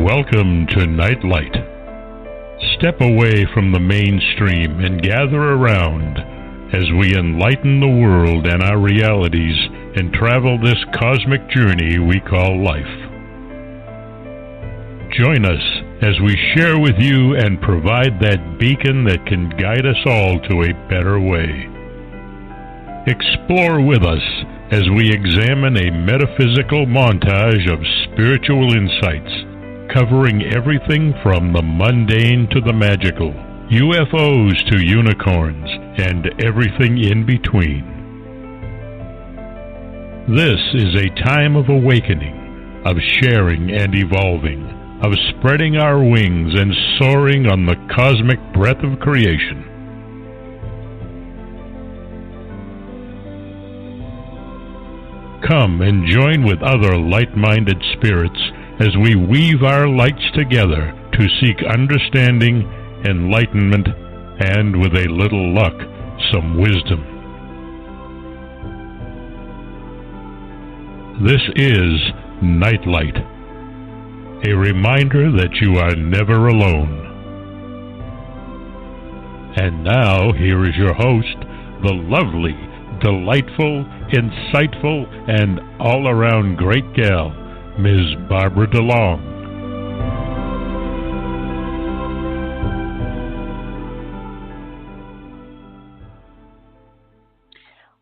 Welcome to Nightlight. Step away from the mainstream and gather around as we enlighten the world and our realities and travel this cosmic journey we call life. Join us as we share with you and provide that beacon that can guide us all to a better way. Explore with us as we examine a metaphysical montage of spiritual insights, covering everything from the mundane to the magical, UFOs to unicorns, and everything in between. This is a time of awakening, of sharing and evolving, of spreading our wings and soaring on the cosmic breath of creation. Come and join with other light-minded spirits as we weave our lights together to seek understanding, enlightenment, and, with a little luck, some wisdom. This is Nightlight, a reminder that you are never alone. And now, here is your host, the lovely, delightful, insightful, and all-around great gal, Ms. Barbara DeLong.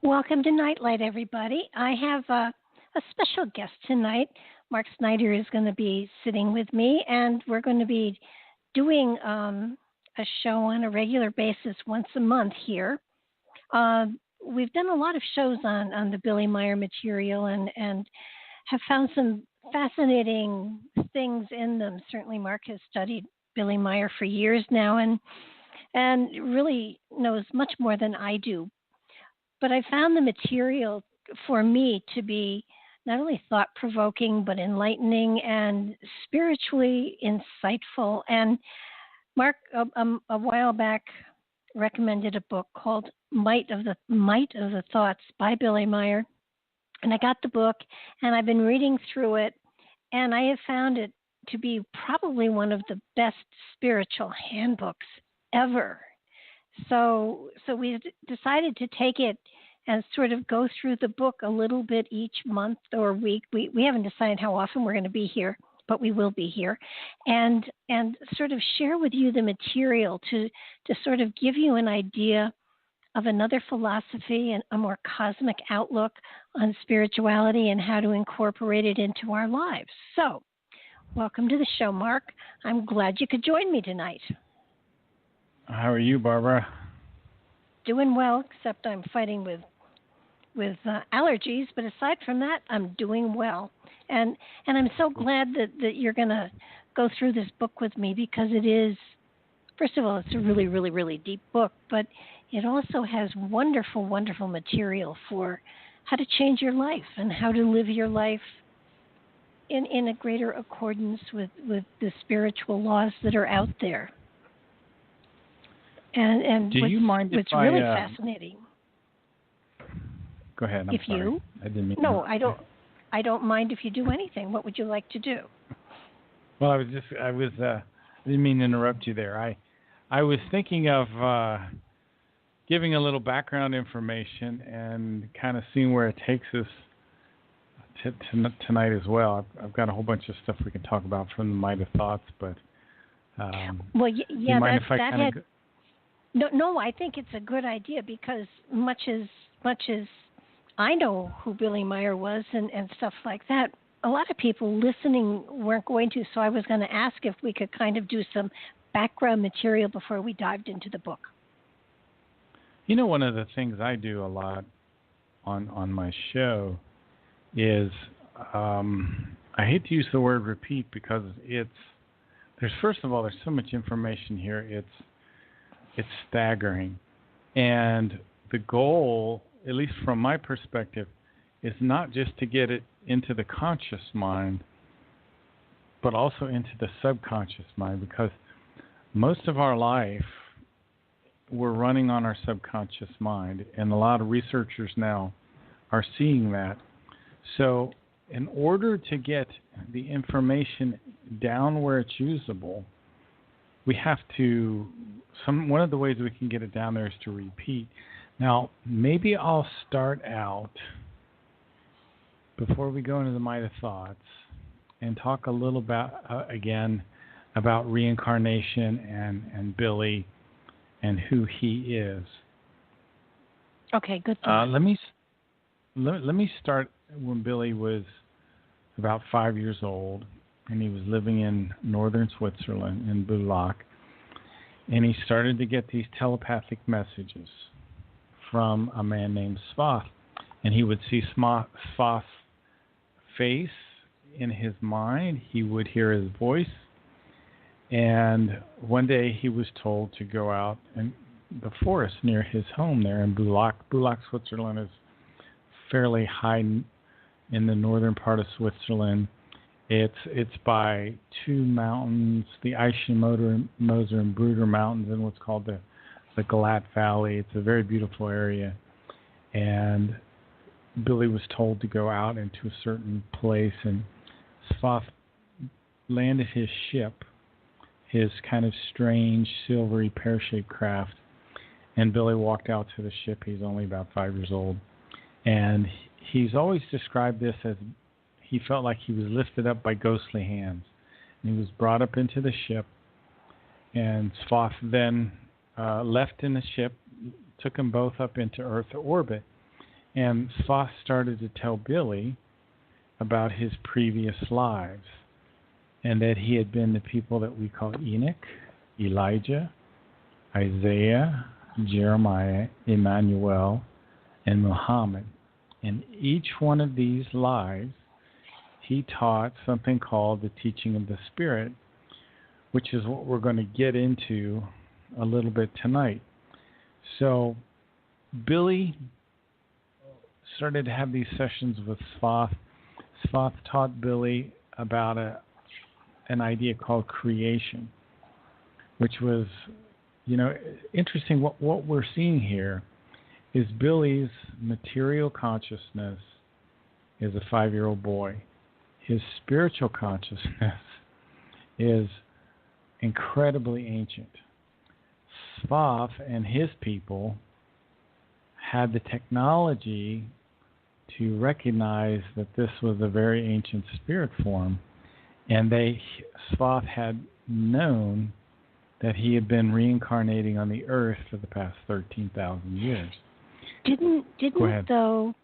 Welcome to Nightlight, everybody. I have a special guest tonight. Mark Snyder is going to be sitting with me, and we're going to be doing a show on a regular basis once a month here. We've done a lot of shows on the Billy Meier material and have found some fascinating things in them. Certainly Mark has studied Billy Meier for years now and really knows much more than I do. But I found the material for me to be not only thought-provoking, but enlightening and spiritually insightful. And Mark, a while back, recommended a book called Might of the Thoughts by Billy Meier. And I got the book, and I've been reading through it, and I have found it to be probably one of the best spiritual handbooks ever. So we decided to take it and sort of go through the book a little bit each month or week. We haven't decided how often we're going to be here, but we will be here, and sort of share with you the material to sort of give you an idea of another philosophy and a more cosmic outlook on spirituality and how to incorporate it into our lives. So, welcome to the show, Mark. I'm glad you could join me tonight. How are you, Barbara? Doing well, except I'm fighting with allergies, but aside from that, I'm doing well. And I'm so glad that you're going to go through this book with me, because it is, first of all, it's a really, really, really deep book, but it also has wonderful, wonderful material for how to change your life and how to live your life in a greater accordance with the spiritual laws that are out there. And do you mind what's if really fascinating. Go ahead. I'm if sorry. you? I didn't mean no, I don't. I don't mind if you do anything. What would you like to do? Well, I didn't mean to interrupt you there. I was thinking of giving a little background information and kind of seeing where it takes us tonight as well. I've got a whole bunch of stuff we can talk about from the Might of Thoughts, but well, yeah, that No, I think it's a good idea, because much as I know who Billy Meier was and stuff like that, a lot of people listening weren't going to, so I was going to ask if we could kind of do some background material before we dived into the book. You know, one of the things I do a lot on my show is, I hate to use the word repeat, because first of all, there's so much information here, it's staggering. And the goal, at least from my perspective, is not just to get it into the conscious mind, but also into the subconscious mind, because most of our life we're running on our subconscious mind, and a lot of researchers now are seeing that. So in order to get the information down where it's usable, we have to, one of the ways we can get it down there is to repeat. Now, maybe I'll start out, before we go into the Might of Thoughts, and talk a little about, again, about reincarnation and Billy and who he is. Okay, good. Let me start when Billy was about 5 years old, and he was living in northern Switzerland in Bulak, and he started to get these telepathic messages from a man named Svath, and he would see Svath's face in his mind. He would hear his voice, and one day he was told to go out in the forest near his home there in Bulak. Bulak, Switzerland is fairly high in the northern part of Switzerland. It's by two mountains, the Eichen, Moser, and Bruder Mountains, in what's called the Galat Valley. It's a very beautiful area, and Billy was told to go out into a certain place, and Svath landed his ship, his kind of strange silvery pear-shaped craft, and Billy walked out to the ship. He's only about 5 years old, and he's always described this as he felt like he was lifted up by ghostly hands, and he was brought up into the ship, and Svath then left in the ship, took them both up into Earth orbit, and Svath started to tell Billy about his previous lives, and that he had been the people that we call Enoch, Elijah, Isaiah, Jeremiah, Emmanuel, and Muhammad. And each one of these lives, he taught something called the teaching of the Spirit, which is what we're going to get into a little bit tonight. So Billy started to have these sessions with Svath. Svath taught Billy about an idea called creation, which was, interesting. What we're seeing here is Billy's material consciousness is a 5-year-old boy. His spiritual consciousness is incredibly ancient. Svath and his people had the technology to recognize that this was a very ancient spirit form, and Svath had known that he had been reincarnating on the earth for the past 13,000 years. Didn't though,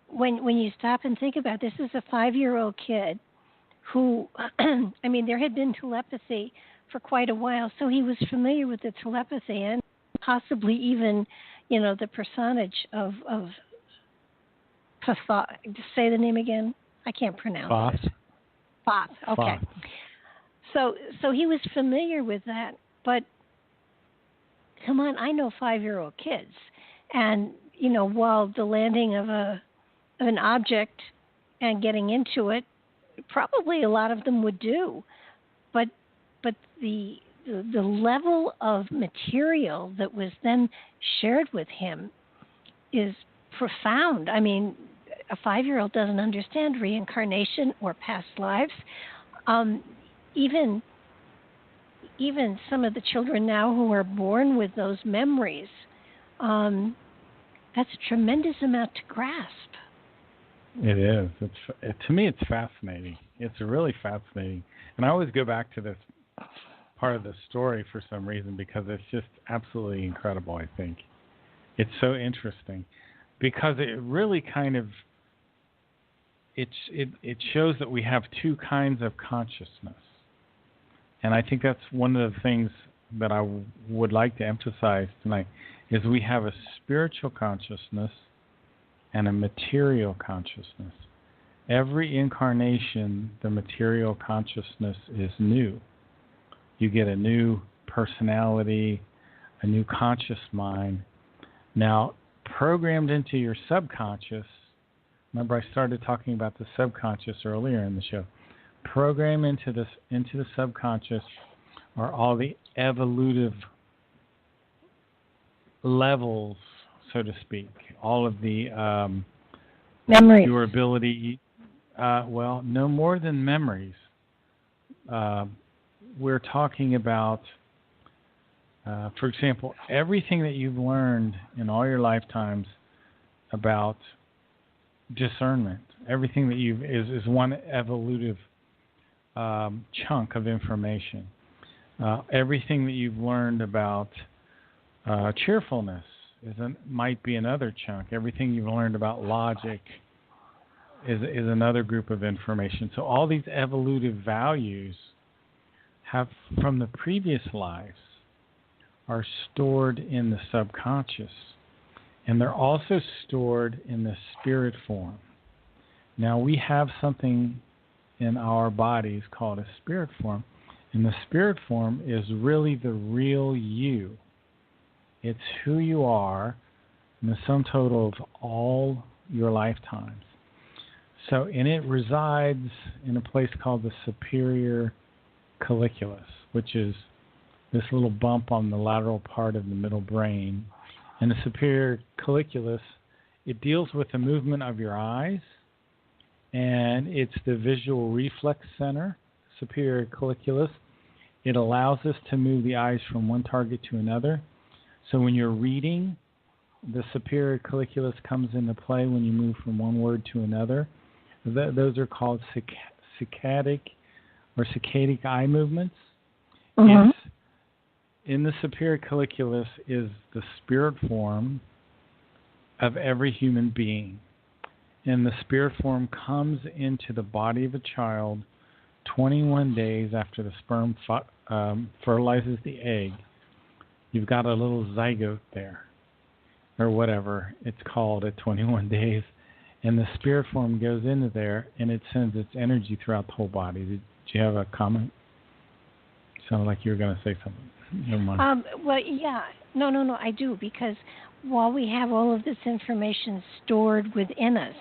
when you stop and think about it, this is a 5-year-old kid who, there had been telepathy for quite a while, so he was familiar with the telepathy and possibly even, the personage of say the name again. I can't pronounce it. Svath. Okay. Svath. So he was familiar with that, but come on, I know 5-year-old kids, and while the landing of an object and getting into it, probably a lot of them would do, but the level of material that was then shared with him is profound. A 5-year-old doesn't understand reincarnation or past lives. Even some of the children now who are born with those memories, that's a tremendous amount to grasp. It is. To me, it's fascinating. It's really fascinating. And I always go back to this part of the story for some reason because it's just absolutely incredible, I think. It's so interesting because it really kind of it shows that we have two kinds of consciousness. And I think that's one of the things that I would like to emphasize tonight is we have a spiritual consciousness and a material consciousness. Every incarnation, the material consciousness is new. You get a new personality, a new conscious mind. Now, programmed into your subconscious, remember I started talking about the subconscious earlier in the show. Program into the subconscious are all the evolutive levels, so to speak. All of the memories. Your ability, Well, no more than memories. We're talking about, for example, everything that you've learned in all your lifetimes about discernment. Everything that is one evolutive chunk of information. Everything that you've learned about cheerfulness might be another chunk. Everything you've learned about logic is another group of information. So all these evolutive values have from the previous lives are stored in the subconscious, and they're also stored in the spirit form. Now we have something in our bodies called a spirit form, and the spirit form is really the real you. It's who you are in the sum total of all your lifetimes. So, and it resides in a place called the superior colliculus, which is this little bump on the lateral part of the middle brain. And the superior colliculus, it deals with the movement of your eyes, and it's the visual reflex center, superior colliculus. It allows us to move the eyes from one target to another. So when you're reading, the superior colliculus comes into play when you move from one word to another. Those are called saccadic or saccadic eye movements. Mm-hmm. It's in the superior colliculus is the spirit form of every human being. And the spirit form comes into the body of a child 21 days after the sperm fertilizes the egg. You've got a little zygote there, or whatever it's called at 21 days. And the spirit form goes into there, and it sends its energy throughout the whole body. Did you have a comment? Sounded like you were going to say something. Never mind. Well, yeah. No, I do, because while we have all of this information stored within us,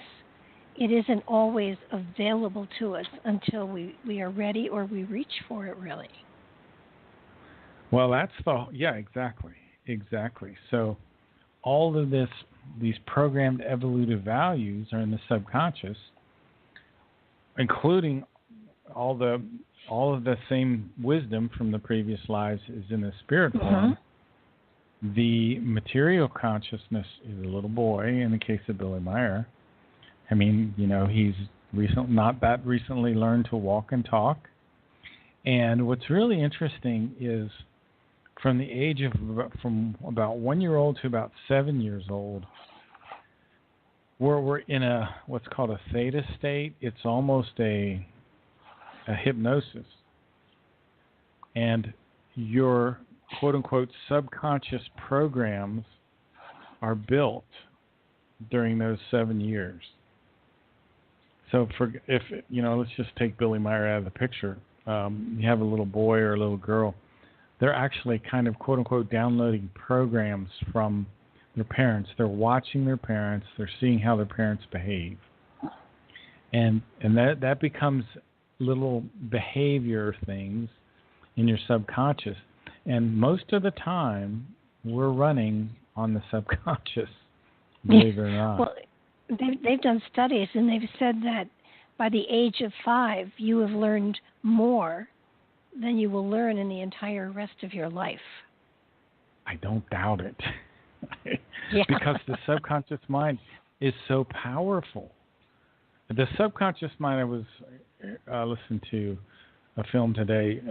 it isn't always available to us until we are ready or we reach for it, really. Well, exactly. So all of these programmed evolutive values are in the subconscious, including all of the same wisdom from the previous lives is in the spirit form. The material consciousness is a little boy in the case of Billy Meier. I mean, he's not that recently learned to walk and talk. And what's really interesting is from the age of from about 1 year old to about 7 years old, we're in what's called a theta state. It's almost a hypnosis. And your quote-unquote subconscious programs are built during those 7 years. So let's just take Billy Meier out of the picture. You have a little boy or a little girl. They're actually kind of quote-unquote downloading programs from their parents. They're watching their parents. They're seeing how their parents behave. And that becomes little behavior things in your subconscious. And most of the time, we're running on the subconscious, believe it or not. Well, they've done studies, and they've said that by the age of 5, you have learned more than you will learn in the entire rest of your life. I don't doubt it. Yeah. Because the subconscious mind is so powerful. The subconscious mind, I was listening to a film today,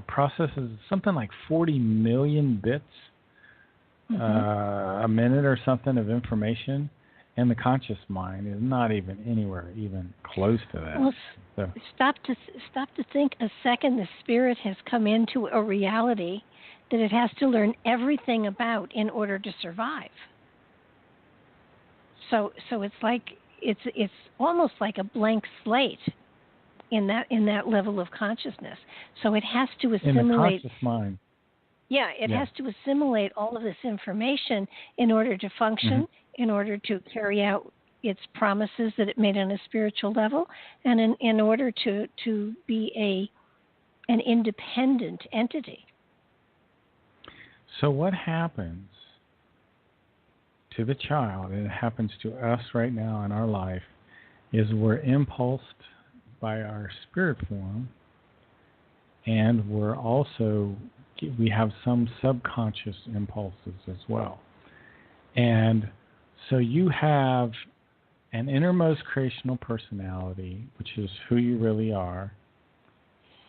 processes something like 40 million bits a minute or something of information, and the conscious mind is not even anywhere even close to that. Well, so. Stop to think a second. The spirit has come into a reality that it has to learn everything about in order to survive. So it's like it's almost like a blank slate in that level of consciousness. So it has to assimilate. In the conscious mind. Yeah, it has to assimilate all of this information in order to function, in order to carry out its promises that it made on a spiritual level, and in order to be an independent entity. So what happens to the child, and it happens to us right now in our life, is we're impulsed by our spirit form, and we have some subconscious impulses as well. And so you have an innermost creational personality, which is who you really are,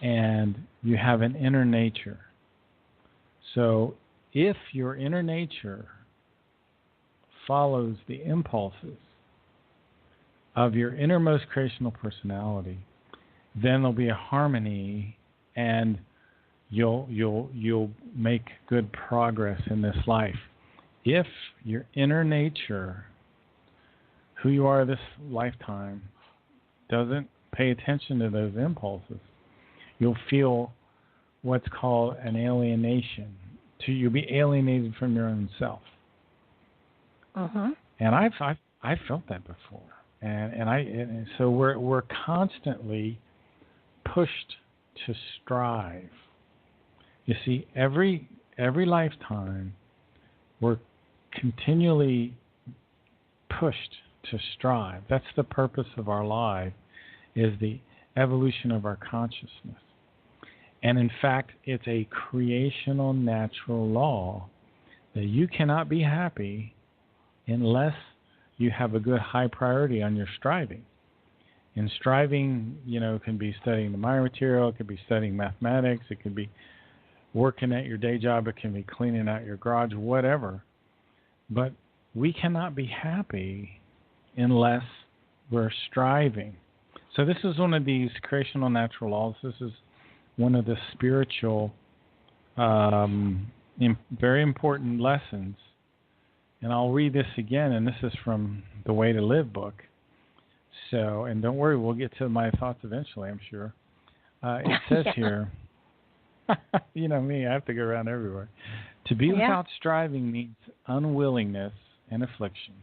and you have an inner nature. So if your inner nature follows the impulses of your innermost creational personality, then there'll be a harmony, and you'll make good progress in this life. If your inner nature, who you are this lifetime, doesn't pay attention to those impulses, you'll feel what's called an alienation. You'll be alienated from your own self. And I've felt that before, and so we're constantly pushed to strive. You see, every lifetime we're continually pushed to strive. That's the purpose of our life, is the evolution of our consciousness. And in fact, it's a creational natural law that you cannot be happy unless you have a good high priority on your striving. And striving, can be studying the Meier material, it could be studying mathematics, it could be working at your day job, it can be cleaning out your garage, whatever. But we cannot be happy unless we're striving. So this is one of these creational natural laws. This is one of the spiritual, very important lessons. And I'll read this again, and this is from the Way to Live book. So, and don't worry, we'll get to my thoughts eventually, I'm sure. It says here, you know me, I have to go around everywhere. To be without striving means unwillingness and affliction.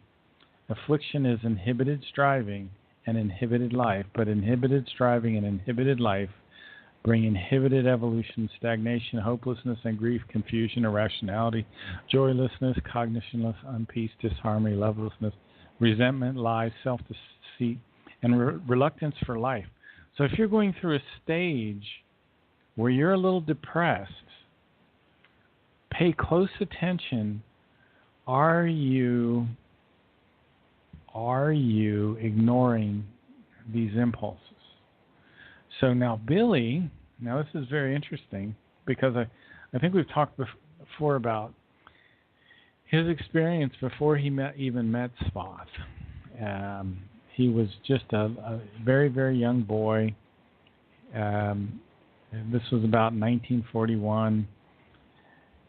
Affliction is inhibited striving and inhibited life, but inhibited striving and inhibited life bring inhibited evolution, stagnation, hopelessness, and grief, confusion, irrationality, joylessness, cognitionless, unpeace, disharmony, lovelessness, resentment, lies, self-deceit, and reluctance for life. So if you're going through a stage where you're a little depressed, pay close attention. Are you ignoring these impulses? So now Billy, this is very interesting, because I think we've talked before about his experience before he even met Svath. He was just a very, very young boy. This was about 1941.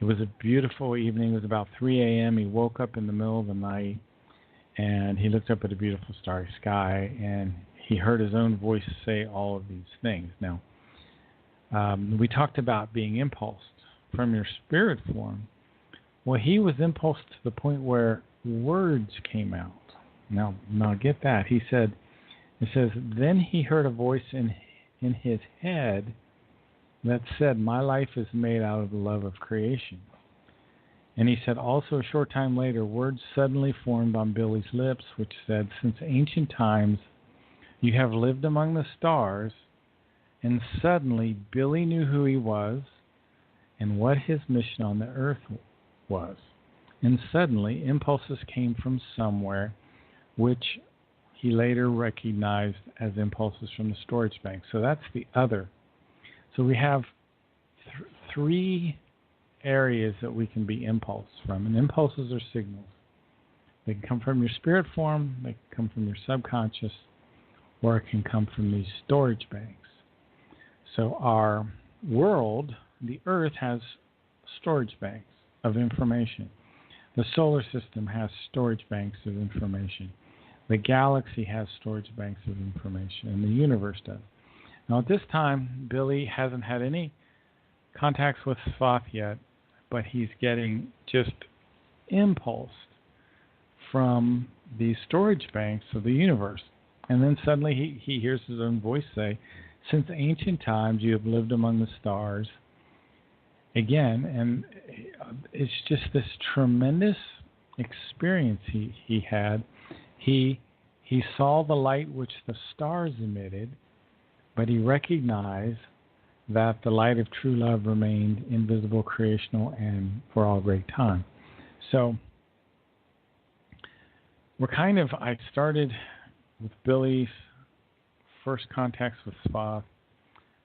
It was a beautiful evening. It was about 3 a.m. He woke up in the middle of the night, and he looked up at a beautiful starry sky, and he heard his own voice say all of these things. Now, we talked about being impulsed from your spirit form. Well, he was impulsed to the point where words came out. Now get that. It says, then he heard a voice in his head that said, my life is made out of the love of creation. And he said, also a short time later, words suddenly formed on Billy's lips, which said, since ancient times, you have lived among the stars. And suddenly, Billy knew who he was and what his mission on the earth was. And suddenly, impulses came from somewhere, which he later recognized as impulses from the storage bank. So that's the other. So we have three areas that we can be impulsed from. And impulses are signals. They can come from your spirit form, they can come from your subconscious, or it can come from these storage banks. So our world, the Earth, has storage banks of information. The solar system has storage banks of information. The galaxy has storage banks of information, and the universe does. Now, at this time, Billy hasn't had any contacts with Svath yet, but he's getting just impulsed from these storage banks of the universe. And then suddenly he hears his own voice say, since ancient times you have lived among the stars. Again, and it's just this tremendous experience he had. He saw the light which the stars emitted, but he recognized that the light of true love remained invisible, creational, and for all great time. So I started with Billy's first contacts with Spock.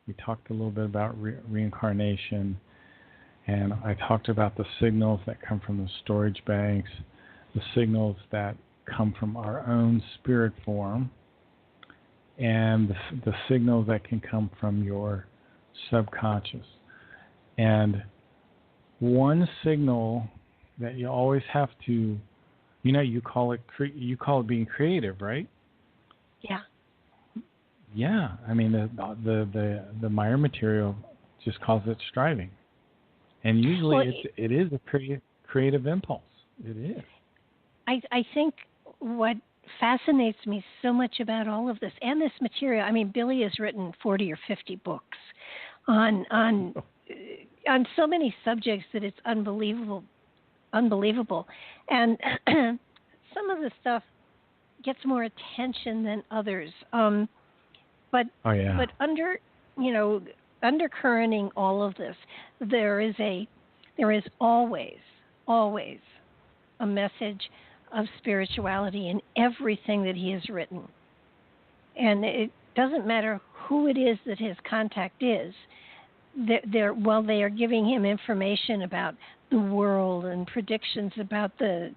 We talked a little bit about reincarnation, and I talked about the signals that come from the storage banks, the signals that come from our own spirit form, and the signals that can come from your subconscious. And one signal that you always have to, you call it being creative, right? Yeah. Yeah. I mean, the Meier material just calls it striving, and usually it is a creative impulse. It is. I think what fascinates me so much about all of this and this material. I mean, Billy has written 40 or 50 books on so many subjects that it's unbelievable. And some of the stuff gets more attention than others. But undercurrenting all of this, there is always a message of spirituality in everything that he has written. And it doesn't matter who it is that his contact is. They are giving him information about the world and predictions about the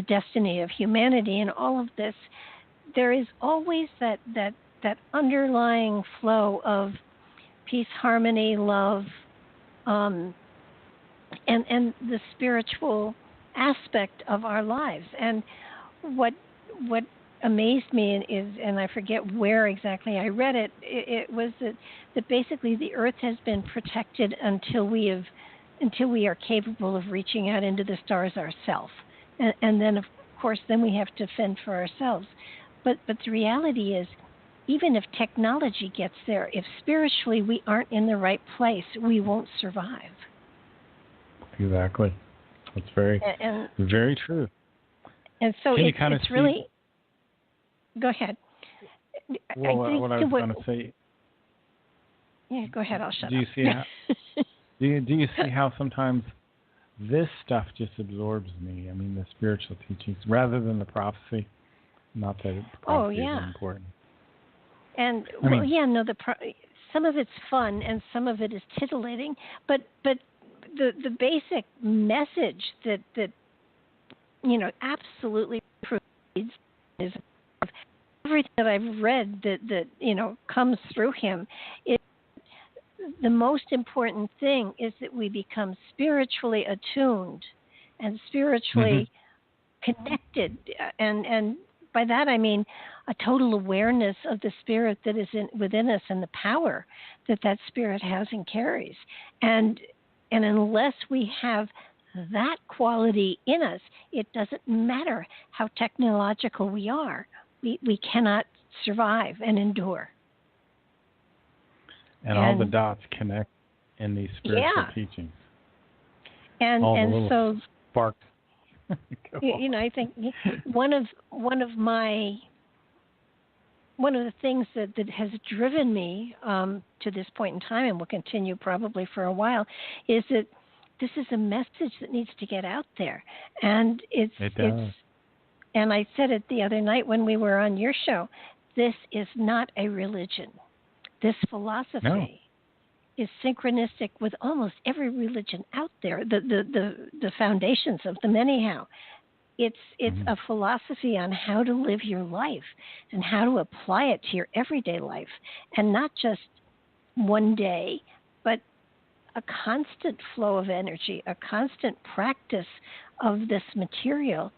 destiny of humanity and all of this. There is always that underlying flow of peace, harmony, love, and the spiritual aspect of our lives. And what amazed me is, and I forget where exactly I read it, it was that basically the earth has been protected until we are capable of reaching out into the stars ourselves. And then, of course, then we have to fend for ourselves. But the reality is, even if technology gets there, if spiritually we aren't in the right place, we won't survive. Exactly. That's very true. And so it's really... Go ahead. Well, what I was going to say... Yeah, go ahead. I'll shut up. Do you see how sometimes this stuff just absorbs me? I mean, the spiritual teachings, rather than the prophecy. Not that the prophecy is important. And some of it's fun and some of it is titillating, but the basic message that absolutely proceeds is everything that I've read that comes through him. The most important thing is that we become spiritually attuned and spiritually connected, and by that I mean a total awareness of the spirit that is within us and the power that spirit has and carries. And unless we have that quality in us, it doesn't matter how technological we are. We cannot survive and endure. And all the dots connect in these spiritual teachings. And so sparks. I think one of the things that has driven me to this point in time, and will continue probably for a while, is that this is a message that needs to get out there. And it does. And I said it the other night when we were on your show, this is not a religion. This philosophy is synchronistic with almost every religion out there, the foundations of them anyhow. It's a philosophy on how to live your life and how to apply it to your everyday life, and not just one day, but a constant flow of energy, a constant practice of this material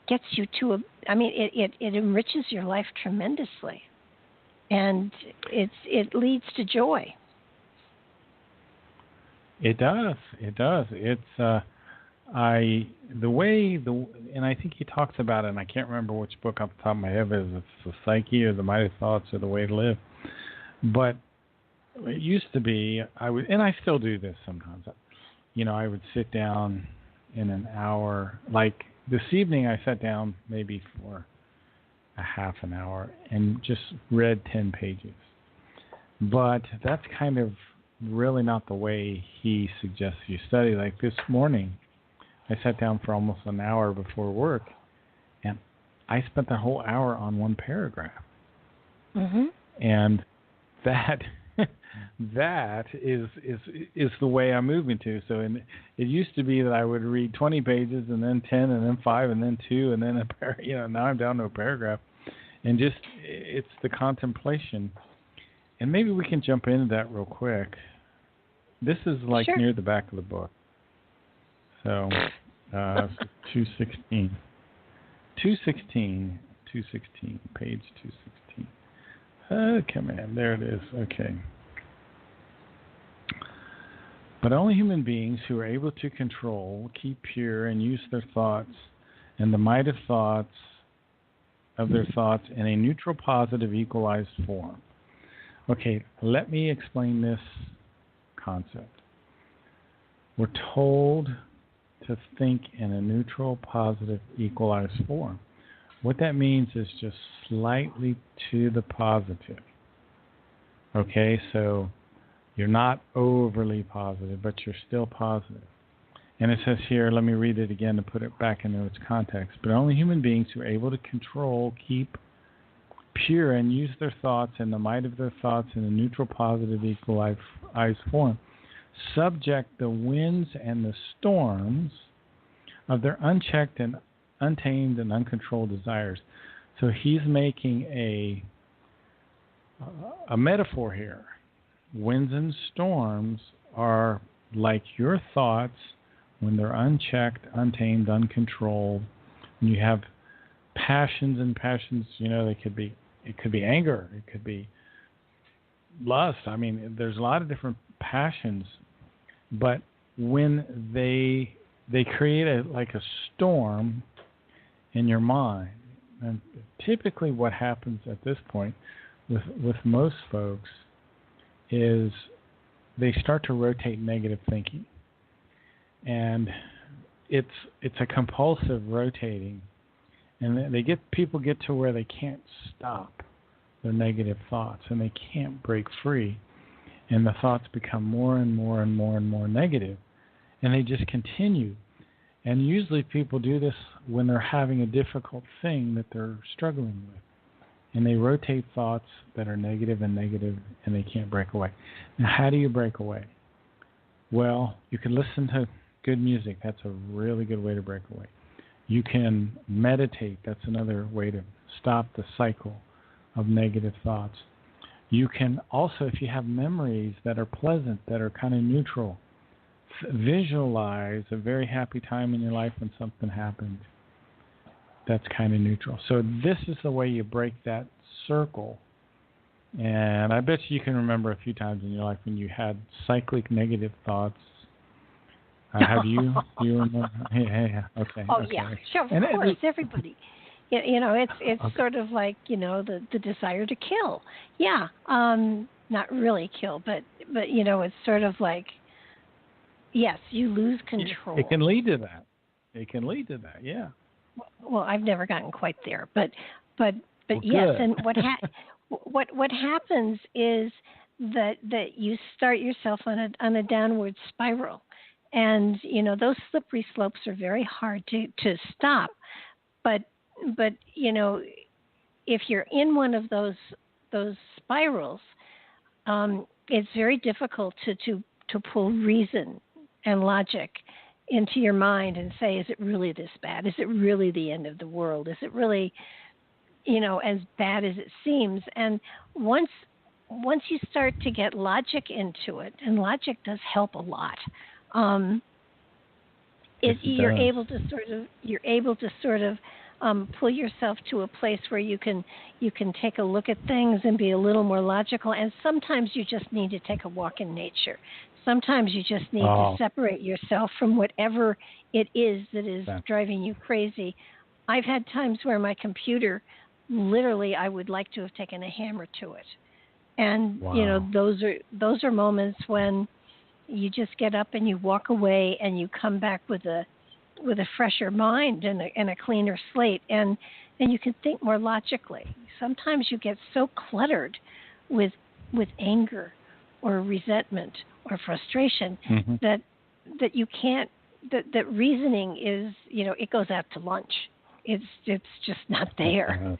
gets you to it enriches your life tremendously, and it leads to joy. It does. It's and I think he talks about it, and I can't remember which book off the top of my head, it's the Psyche or the Mighty Thoughts or the Way to Live. But it used to be, and I still do this sometimes. I would sit down in an hour. Like this evening, I sat down maybe for a half an hour and just read 10 pages. But that's kind of really not the way he suggests you study. Like this morning, I sat down for almost an hour before work, and I spent the whole hour on one paragraph. Mm-hmm. And that that is the way I'm moving to. So it used to be that I would read 20 pages and then 10 and then 5 and then 2 and then now I'm down to a paragraph, and just it's the contemplation. And maybe we can jump into that real quick. This is like Sure. near the back of the book. So 216, page 216. Come in, there it is. Okay. But only human beings who are able to control, keep pure, and use their thoughts and the might of their thoughts in a neutral, positive, equalized form. Okay, let me explain this concept. We're told to think in a neutral, positive, equalized form. What that means is just slightly to the positive. Okay, so you're not overly positive, but you're still positive. And it says here, let me read it again to put it back into its context. But only human beings who are able to control, keep pure, and use their thoughts and the might of their thoughts in a neutral, positive, equalized form, subject the winds and the storms of their unchecked and untamed and uncontrolled desires. So he's making a metaphor here. Winds and storms are like your thoughts when they're unchecked, untamed, uncontrolled. When you have passions, it could be anger, it could be lust. I mean, there's a lot of different passions, but when they create a storm in your mind, and typically what happens at this point with most folks is they start to rotate negative thinking, and it's a compulsive rotating, and people get to where they can't stop their negative thoughts, and they can't break free, and the thoughts become more and more and more and more negative, and they just continue. And usually people do this when they're having a difficult thing that they're struggling with, and they rotate thoughts that are negative, and they can't break away. Now, how do you break away? Well, you can listen to good music. That's a really good way to break away. You can meditate. That's another way to stop the cycle of negative thoughts. You can also, if you have memories that are pleasant, that are kind of neutral, visualize a very happy time in your life when something happened that's kind of neutral. So this is the way you break that circle. And I bet you can remember a few times in your life when you had cyclic negative thoughts. Have you? Do you remember? Yeah. Okay. Oh, okay. yeah. Sure, of course. Everybody. It's okay. sort of like, the desire to kill. Yeah. Not really kill, but it's sort of like, yes, you lose control. It can lead to that. Yeah. Well, I've never gotten quite there, but well, yes. good. And what happens is that you start yourself on a downward spiral, and those slippery slopes are very hard to stop. But if you're in one of those spirals, it's very difficult to pull reason and logic into your mind and say, is it really this bad? Is it really the end of the world? Is it really, as bad as it seems? And once you start to get logic into it, and logic does help a lot, you're able to sort of pull yourself to a place where you can take a look at things and be a little more logical. And sometimes you just need to take a walk in nature. Sometimes you just need to separate yourself from whatever it is that is driving you crazy. I've had times where my computer, literally, I would like to have taken a hammer to it. And those are moments when you just get up and you walk away and you come back with a fresher mind and a cleaner slate, and you can think more logically. Sometimes you get so cluttered with with anger or resentment or frustration, Mm-hmm. that you can't, that reasoning is, it goes out to lunch. It's just not there.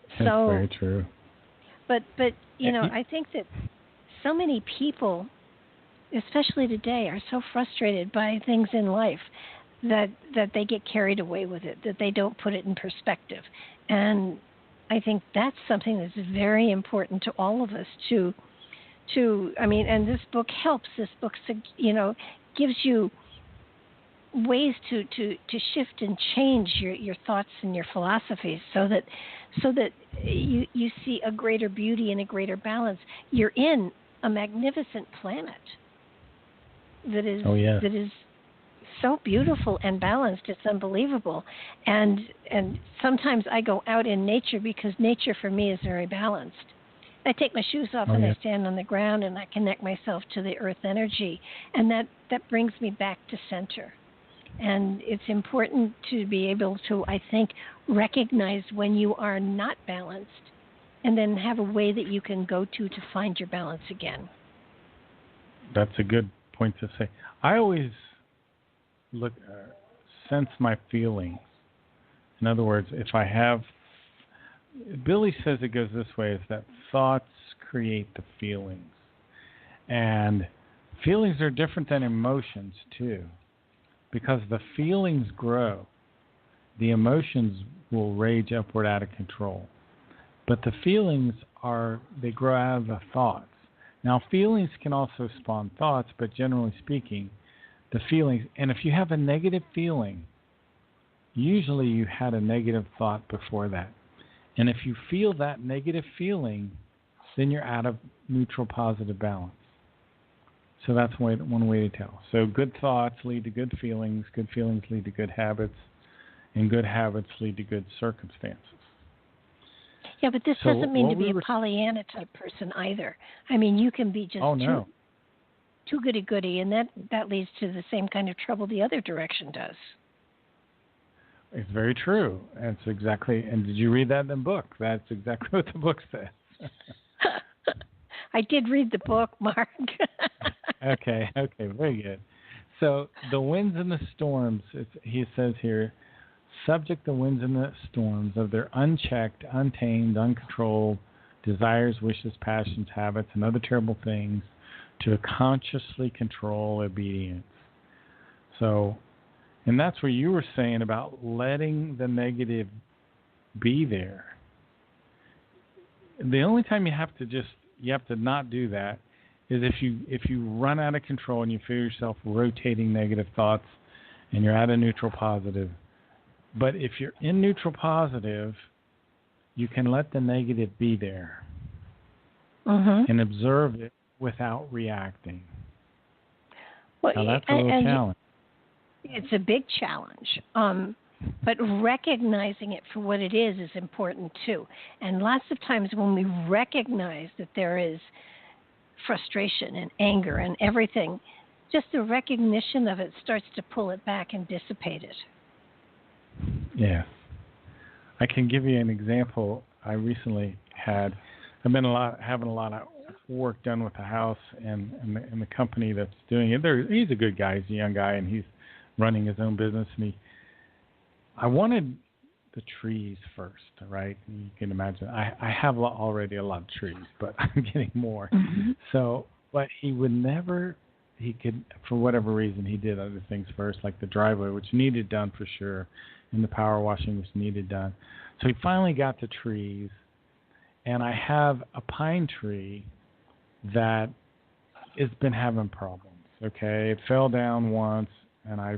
That's So very true. But I think that so many people, especially today, are so frustrated by things in life that they get carried away with it, that they don't put it in perspective. And I think that's something that's very important to all of us and this book helps. This book, gives you ways to shift and change your thoughts and your philosophies so that you see a greater beauty and a greater balance. You're in a magnificent planet that is so beautiful and balanced. It's unbelievable. And sometimes I go out in nature because nature for me is very balanced. I take my shoes off and I stand on the ground and I connect myself to the earth energy, and that brings me back to center. And it's important to be able to, I think, recognize when you are not balanced and then have a way that you can go to find your balance again. That's a good point to say. I always sense my feelings. In other words, if I have, Billy says it goes this way, is that thoughts create the feelings. And feelings are different than emotions too, because the feelings grow. The emotions will rage upward out of control. But the feelings they grow out of the thoughts. Now, feelings can also spawn thoughts, but generally speaking, the feelings, and if you have a negative feeling, usually you had a negative thought before that. And if you feel that negative feeling, then you're out of neutral positive balance. So that's one way to tell. So good thoughts lead to good feelings lead to good habits, and good habits lead to good circumstances. Yeah, but this doesn't mean to be a Pollyanna type person either. I mean, you can be just too goody-goody, and that leads to the same kind of trouble the other direction does. It's very true. That's exactly. And did you read that in the book? That's exactly what the book says. I did read the book, Mark. Okay, very good. So the winds and the storms, he says here, subject the winds and the storms of their unchecked, untamed, uncontrolled desires, wishes, passions, habits, and other terrible things to a consciously control obedience. So, and that's where you were saying about letting the negative be there. The only time you have to not do that is if you run out of control and you feel yourself rotating negative thoughts and you're at a neutral positive. But if you're in neutral positive, you can let the negative be there and observe it without reacting. Well, now that's a little challenge. It's a big challenge. But recognizing it for what it is important too. And lots of times when we recognize that there is frustration and anger and everything, just the recognition of it starts to pull it back and dissipate it. Yeah. I can give you an example. I've been having a lot of work done with the house and the company that's doing it. He's a good guy. He's a young guy, and he's running his own business. And I wanted the trees first, right? You can imagine. I have already a lot of trees, but I'm getting more. So, but he could, for whatever reason, he did other things first, like the driveway, which needed done for sure, and the power washing, which needed done. So he finally got the trees, and I have a pine tree that has been having problems, okay? It fell down once, and I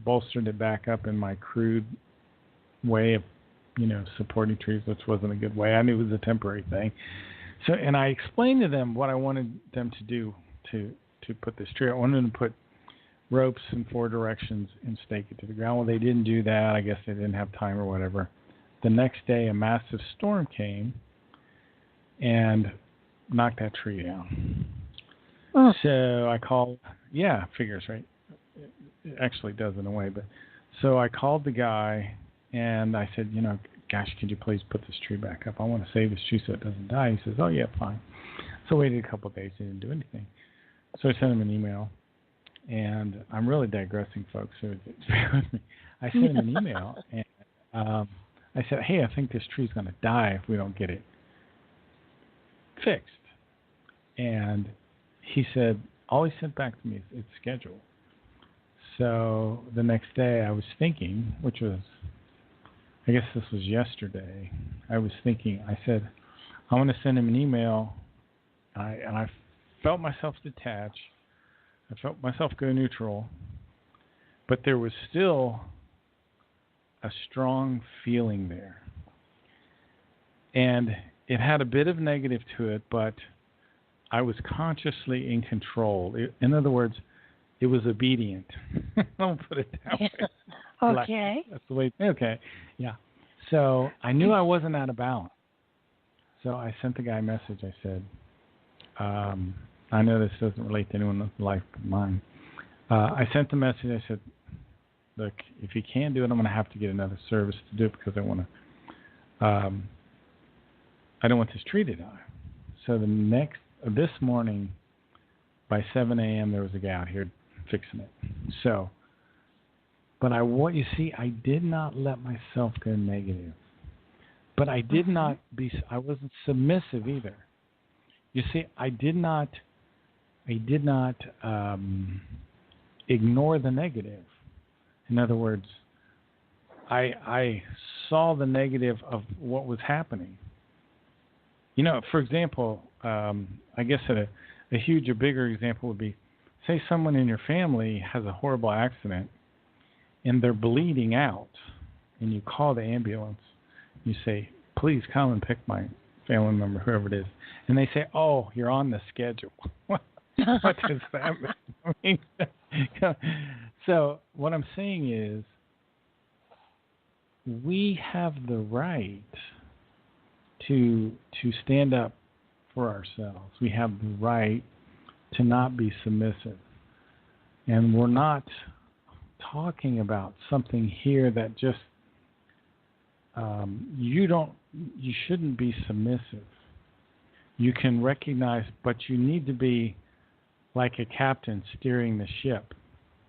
bolstered it back up in my crude way of, supporting trees, which wasn't a good way. I knew it was a temporary thing. So, and I explained to them what I wanted them to do to put this tree. I wanted them to put ropes in 4 directions and stake it to the ground. Well, they didn't do that. I guess they didn't have time or whatever. The next day, a massive storm came and knocked that tree down. So I called, figures, right? It actually does in a way, but so I called the guy and I said, gosh, could you please put this tree back up? I want to save this tree so it doesn't die. He says, oh yeah, fine. So I waited a couple of days. He didn't do anything. So I sent him an email. And I'm really digressing, folks. So bear with me. I sent him an email, and I said, hey, I think this tree's going to die if we don't get it fixed. And he said, all he sent back to me is it's scheduled. So the next day I was thinking, which was, I guess this was yesterday, I was thinking, I said, I'm going to send him an email. And I felt myself detach. I felt myself go neutral. But there was still a strong feeling there. And it had a bit of negative to it, but I was consciously in control. In other words, it was obedient. I'll put it that way. Okay. That's the way. Okay. Yeah. So I knew I wasn't out of balance. So I sent the guy a message. I said, I know this doesn't relate to anyone's life but mine. I sent the message. I said, look, if you can't do it, I'm going to have to get another service to do it because I want to. I don't want this tree to die. So this morning, by 7 a.m., there was a guy out here fixing it. So, but you see, I did not let myself go negative. But I did not I wasn't submissive either. You see, I did not ignore the negative. In other words, I saw the negative of what was happening. You know, for example, I guess a huge or bigger example would be, say someone in your family has a horrible accident and they're bleeding out, and you call the ambulance. You say, please come and pick my family member, whoever it is. And they say, oh, you're on the schedule. What does that mean? So what I'm saying is we have the right to stand up for ourselves. We have the right to not be submissive. And we're not talking about something here that just you shouldn't be submissive. You can recognize, but you need to be like a captain steering the ship.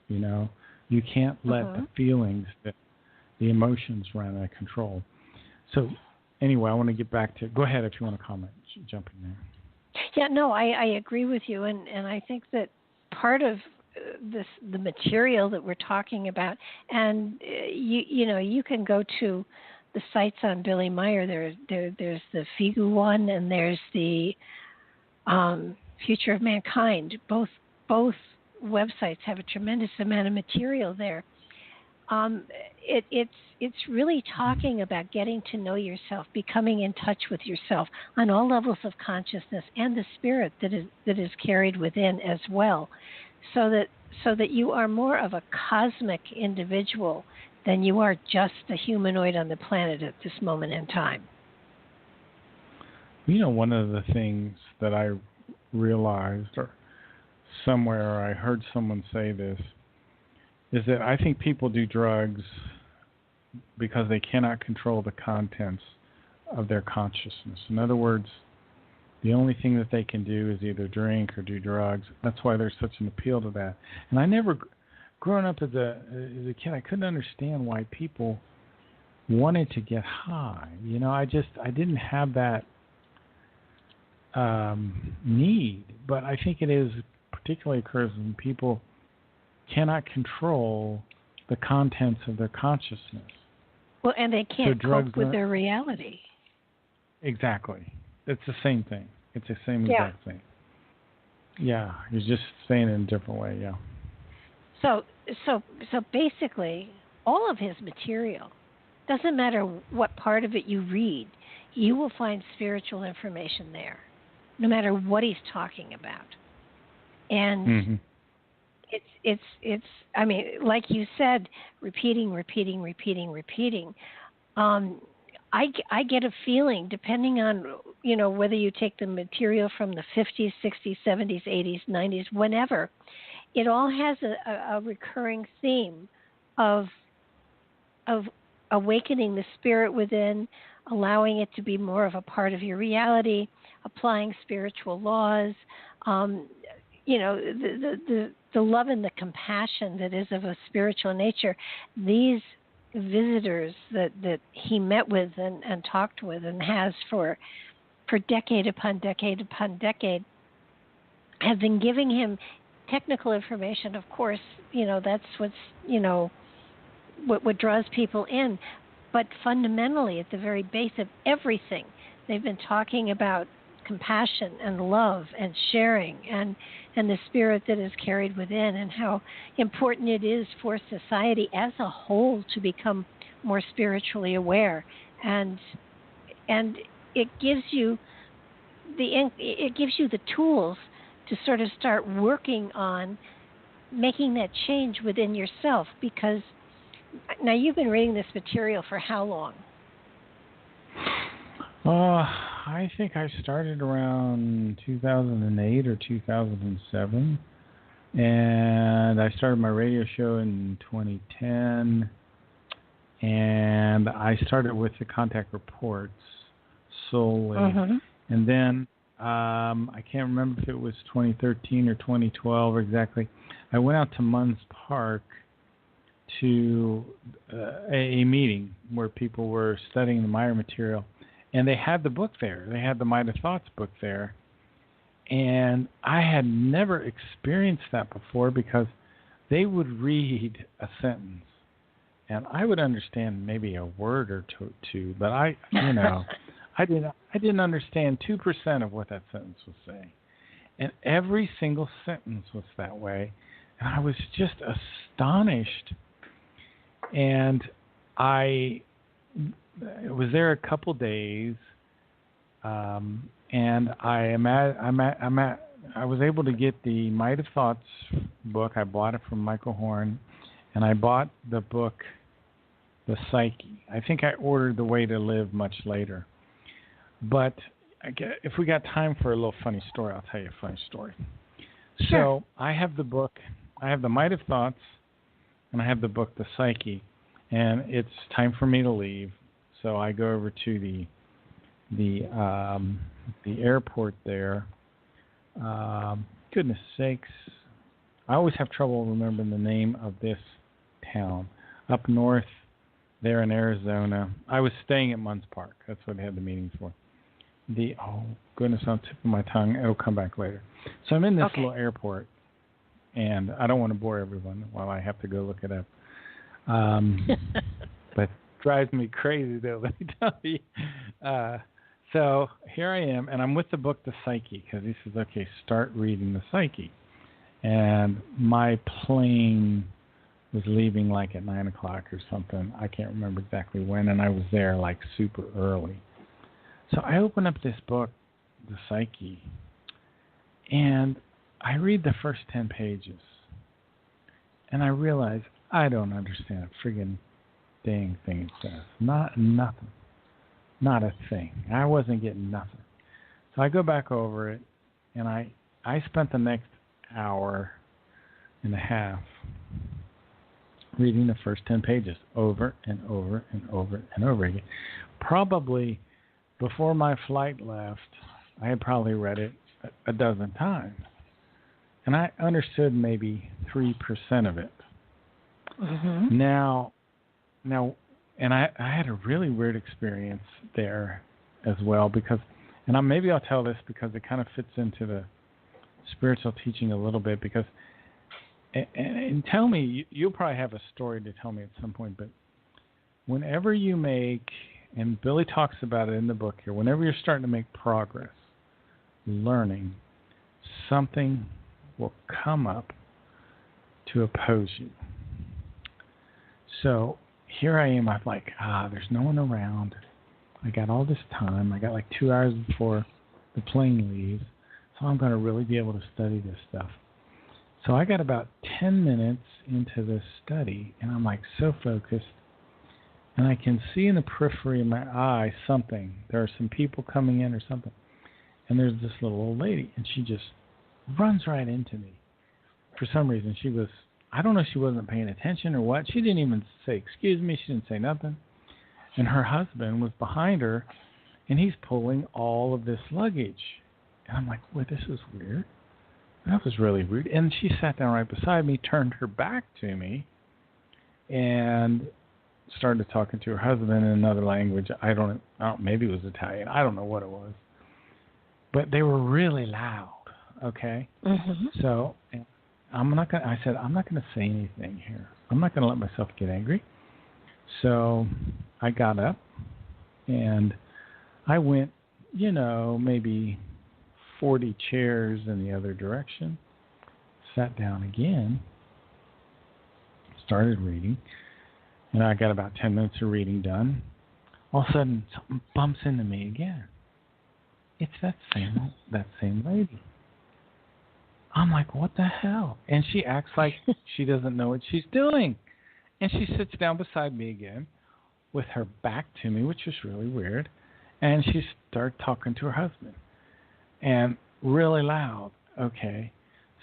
You know, you can't let the feelings, the emotions run out of control. So anyway, I want to get back to, go ahead if you want to comment, jump in there. Yeah, no, I agree with you. And I think that part of the material that we're talking about, and you can go to the sites on Billy Meier. There's the Figu one, and there's the Future of Mankind. Both websites have a tremendous amount of material there. It's really talking about getting to know yourself, becoming in touch with yourself on all levels of consciousness, and the spirit that is carried within as well, so that you are more of a cosmic individual than you are just a humanoid on the planet at this moment in time. You know, one of the things that I realized, or somewhere I heard someone say this, is that I think people do drugs because they cannot control the contents of their consciousness. In other words, the only thing that they can do is either drink or do drugs. That's why there's such an appeal to that. And I never, growing up as a kid, I couldn't understand why people wanted to get high. You know, I didn't have that need. But I think it is particularly occurs when people cannot control the contents of their consciousness. Well, and they can't cope with their reality. Exactly. It's the same thing. It's the same exact thing. Yeah, you're just saying it in a different way, yeah. So basically, all of his material, doesn't matter what part of it you read, you will find spiritual information there, no matter what he's talking about. And it's I mean, like you said, repeating. I get a feeling, depending on, whether you take the material from the 50s, 60s, 70s, 80s, 90s, whenever, it all has a recurring theme of awakening the spirit within, allowing it to be more of a part of your reality, applying spiritual laws, the love and the compassion that is of a spiritual nature. These visitors that he met with and talked with and has for decade upon decade upon decade have been giving him technical information. Of course, that's what's, what draws people in. But fundamentally, at the very base of everything, they've been talking about compassion and love and sharing and the spirit that is carried within, and how important it is for society as a whole to become more spiritually aware. And it gives you the tools to sort of start working on making that change within yourself. Because now you've been reading this material for how long? I think I started around 2008 or 2007, and I started my radio show in 2010, and I started with the contact reports solely, and then I can't remember if it was 2013 or 2012 exactly. I went out to Munns Park to a meeting where people were studying the Meier material. And they had the book there. They had the Might of Thoughts book there. And I had never experienced that before, because they would read a sentence and I would understand maybe a word or two, but I didn't understand 2% of what that sentence was saying. And every single sentence was that way. And I was just astonished. And I was there a couple days, and I was able to get the Might of Thoughts book. I bought it from Michael Horn, and I bought the book, The Psyche. I think I ordered The Way to Live much later. But if we got time for a little funny story, I'll tell you a funny story. Sure. So I have the book, I have the Might of Thoughts, and I have the book, The Psyche, and it's time for me to leave. So I go over to the airport there. Goodness sakes, I always have trouble remembering the name of this town up north there in Arizona. I was staying at Munns Park. That's what I had the meeting for. Oh goodness, on the tip of my tongue. It'll come back later. So I'm in this little airport, and I don't want to bore everyone while I have to go look it up. But drives me crazy, though, let me tell you. So here I am, and I'm with the book, The Psyche, because he says, okay, start reading The Psyche. And my plane was leaving like at 9 o'clock or something. I can't remember exactly when, and I was there like super early. So I open up this book, The Psyche, and I read the first 10 pages. And I realize I don't understand a friggin' dang thing it says. Nothing. Not a thing. I wasn't getting nothing. So I go back over it, and I spent the next hour and a half reading the first 10 pages over and over and over and over again. Probably before my flight left, I had probably read it a dozen times. And I understood maybe 3% of it. Mm-hmm. Now, and I had a really weird experience there as well, because, and maybe I'll tell this because it kind of fits into the spiritual teaching a little bit, because, and tell me, you'll probably have a story to tell me at some point, but whenever you make, and Billy talks about it in the book here, whenever you're starting to make progress, learning, something will come up to oppose you. So here I am. I'm like, there's no one around. I got all this time. I got like 2 hours before the plane leaves. So I'm going to really be able to study this stuff. So I got about 10 minutes into this study, and I'm like so focused. And I can see in the periphery of my eye something. There are some people coming in or something. And there's this little old lady, and she just runs right into me. For some reason, she was, I don't know if she wasn't paying attention or what. She didn't even say, excuse me. She didn't say nothing. And her husband was behind her, and he's pulling all of this luggage. And I'm like, wait, this is weird. That was really weird. And she sat down right beside me, turned her back to me, and started talking to her husband in another language. I don't maybe it was Italian. I don't know what it was. But they were really loud, okay? Mm-hmm. So I said, I'm not going to say anything here. I'm not going to let myself get angry. So I got up, and I went, maybe 40 chairs in the other direction, sat down again, started reading, and I got about 10 minutes of reading done. All of a sudden, something bumps into me again. It's that same lady. I'm like, what the hell? And she acts like she doesn't know what she's doing. And she sits down beside me again with her back to me, which was really weird. And she started talking to her husband. And really loud. Okay.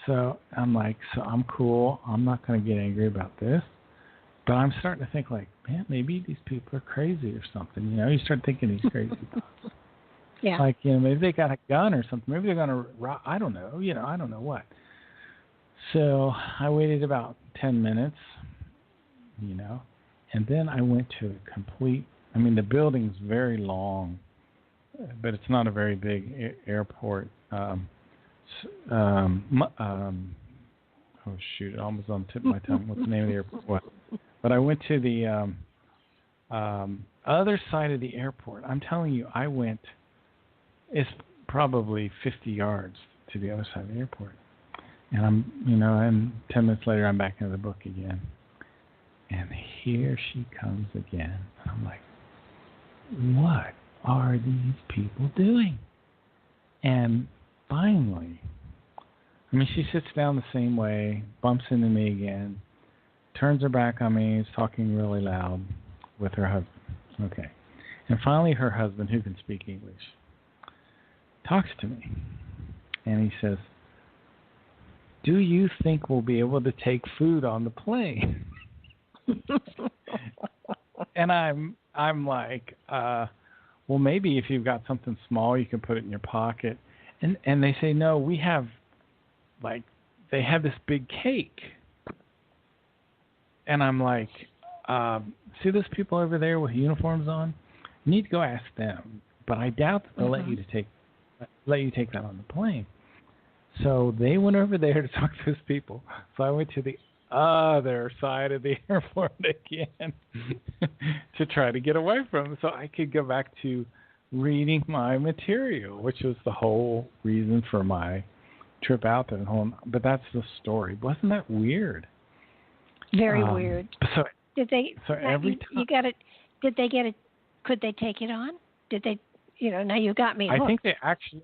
So I'm like, so I'm cool. I'm not going to get angry about this. But I'm starting to think like, man, maybe these people are crazy or something. You start thinking these crazy thoughts. Yeah. Like, maybe they got a gun or something. Maybe they're going to rob. I don't know. I don't know what. So I waited about 10 minutes, and then I went to the complete, the building's very long, but it's not a very big airport. Oh, shoot, it almost on the tip of my tongue. What's the name of the airport? What? But I went to the other side of the airport. I'm telling you, I went, it's probably 50 yards to the other side of the airport. And and 10 minutes later, I'm back in the book again. And here she comes again. And I'm like, what are these people doing? And finally, she sits down the same way, bumps into me again, turns her back on me, is talking really loud with her husband. Okay. And finally, her husband, who can speak English, talks to me. And he says, do you think we'll be able to take food on the plane? And I'm like, well, maybe if you've got something small, you can put it in your pocket. And they say, no, we have, they have this big cake. And I'm like, see those people over there with uniforms on? You need to go ask them. But I doubt that they'll let you take that on the plane. So they went over there to talk to those people. So I went to the other side of the airport again to try to get away from them so I could go back to reading my material, which was the whole reason for my trip out there. But that's the story. Wasn't that weird? Very weird. So did they? So every time you got it. Did they get it? Could they take it on? Did they? Now you got me hooked. I think they actually.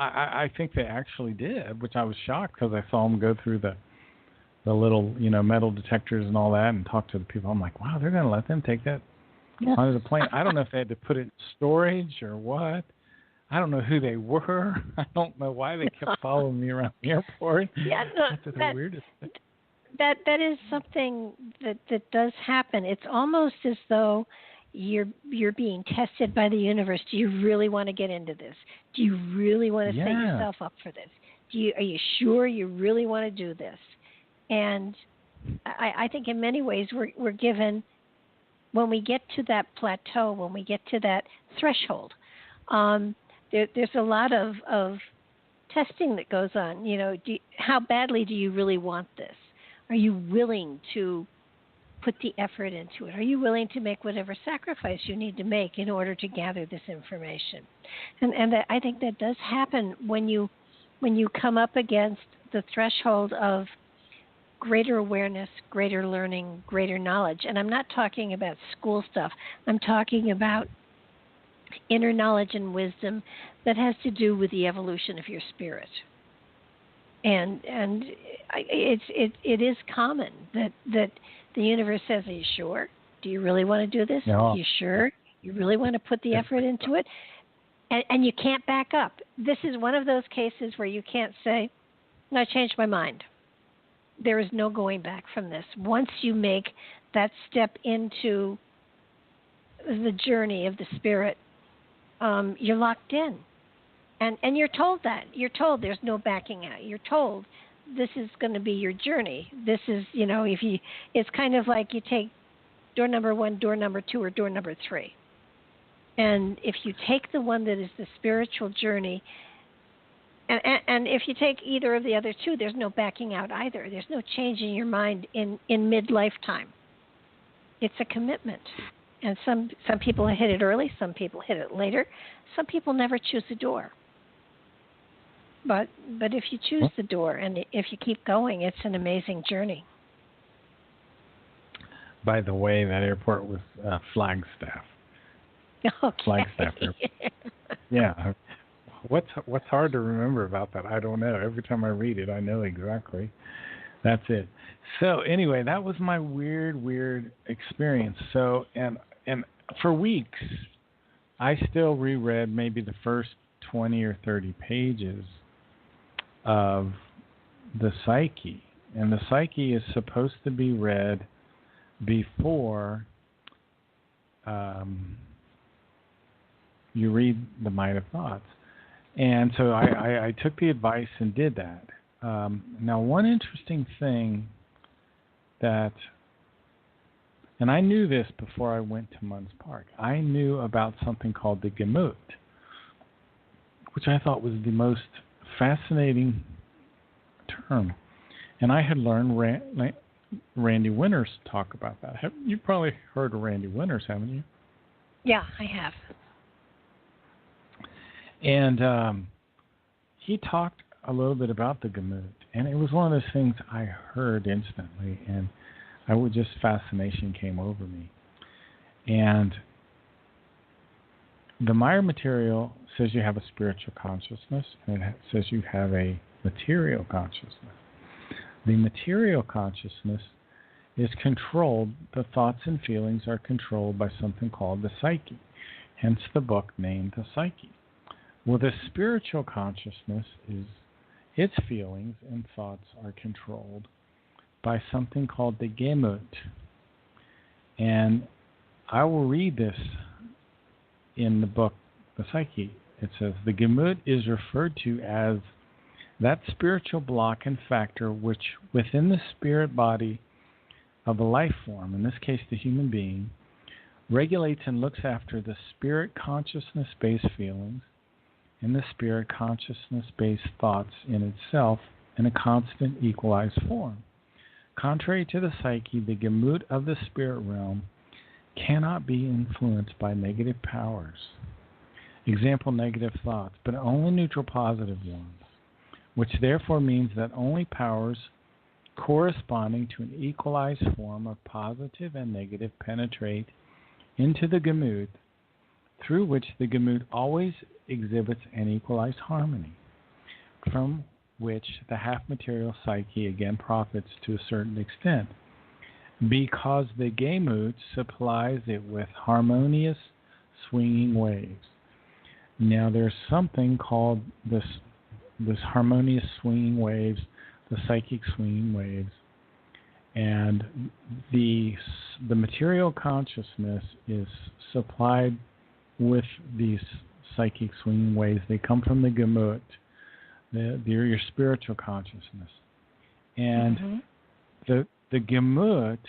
I think they actually did, which I was shocked because I saw them go through the little metal detectors and all that and talk to the people. I'm like, wow, they're going to let them take that onto the plane. I don't know if they had to put it in storage or what. I don't know who they were. I don't know why they kept following me around the airport. Yeah, no, that's the weirdest thing. That is something that does happen. It's almost as though you're being tested by the universe. Do you really want to get into this? Do you really want to set yourself up for this? Are you sure you really want to do this? And I think in many ways we're given, when we get to that plateau, when we get to that threshold, there's a lot of testing that goes on. How badly do you really want this? Are you willing to put the effort into it? Are you willing to make whatever sacrifice you need to make in order to gather this information? And I think that does happen when you come up against the threshold of greater awareness, greater learning, greater knowledge. And I'm not talking about school stuff. I'm talking about inner knowledge and wisdom that has to do with the evolution of your spirit. And it is common that the universe says, are you sure? Do you really want to do this? No. Are you sure? You really want to put the effort into it? And you can't back up. This is one of those cases where you can't say, no, I changed my mind. There is no going back from this. Once you make that step into the journey of the spirit, you're locked in. And you're told that. You're told there's no backing out. You're told this is going to be your journey. This is, it's kind of like you take door number 1, door number 2, or door number 3. And if you take the one that is the spiritual journey, and if you take either of the other 2, there's no backing out either. There's no change in your mind in mid-lifetime. It's a commitment. And some people hit it early, some people hit it later, some people never choose the door. But if you choose the door and if you keep going, it's an amazing journey. By the way, that airport was Flagstaff. Okay. Flagstaff Airport. Yeah. What's hard to remember about that? I don't know. Every time I read it, I know exactly. That's it. So anyway, that was my weird experience. So and for weeks, I still reread maybe the first 20 or 30 pages of the Psyche. And the Psyche is supposed to be read before you read the Might of Thoughts. And so I took the advice and did that. Now, one interesting thing that, and I knew this before I went to Munz Park, I knew about something called the gamut, which I thought was the most fascinating term. And I had learned Randy Winters talk about that. You've probably heard of Randy Winters, haven't you? Yeah, I have. And he talked a little bit about the gamut, and it was one of those things I heard instantly, and fascination came over me. And the Meier material says you have a spiritual consciousness, and it says you have a material consciousness. The material consciousness is controlled, the thoughts and feelings are controlled by something called the psyche, hence the book named The Psyche. Well, the spiritual consciousness is its feelings and thoughts are controlled by something called the gamut. And I will read this in the book, The Psyche. It says, the gamut is referred to as that spiritual block and factor which within the spirit body of a life form, in this case the human being, regulates and looks after the spirit consciousness-based feelings and the spirit consciousness-based thoughts in itself in a constant equalized form. Contrary to the psyche, the gamut of the spirit realm cannot be influenced by negative powers. Example, negative thoughts, but only neutral positive ones, which therefore means that only powers corresponding to an equalized form of positive and negative penetrate into the gamut, through which the gamut always exhibits an equalized harmony, from which the half-material psyche again profits to a certain extent, because the gamut supplies it with harmonious swinging waves. Now there's something called this harmonious swinging waves, the psychic swinging waves, and the material consciousness is supplied with these psychic swinging waves. They come from the gamut, your spiritual consciousness, and the gamut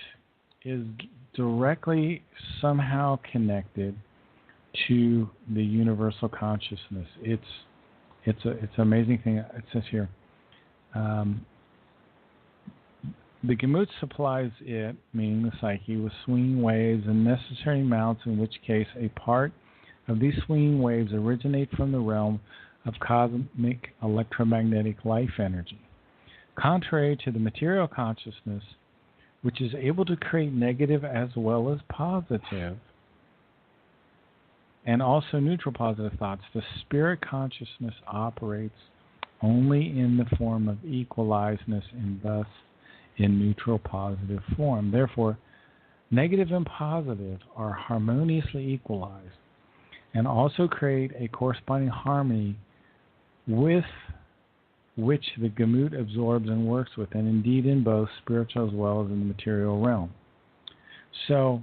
is directly somehow connected to the universal consciousness. It's an amazing thing. It says here, the gamut supplies it, meaning the psyche, with swinging waves and necessary amounts, in which case a part of these swinging waves originate from the realm of cosmic electromagnetic life energy. Contrary to the material consciousness, which is able to create negative as well as positive, and also neutral positive thoughts, the spirit consciousness operates only in the form of equalizedness and thus in neutral positive form. Therefore, negative and positive are harmoniously equalized and also create a corresponding harmony with which the gamut absorbs and works with, and indeed in both spiritual as well as in the material realm. So,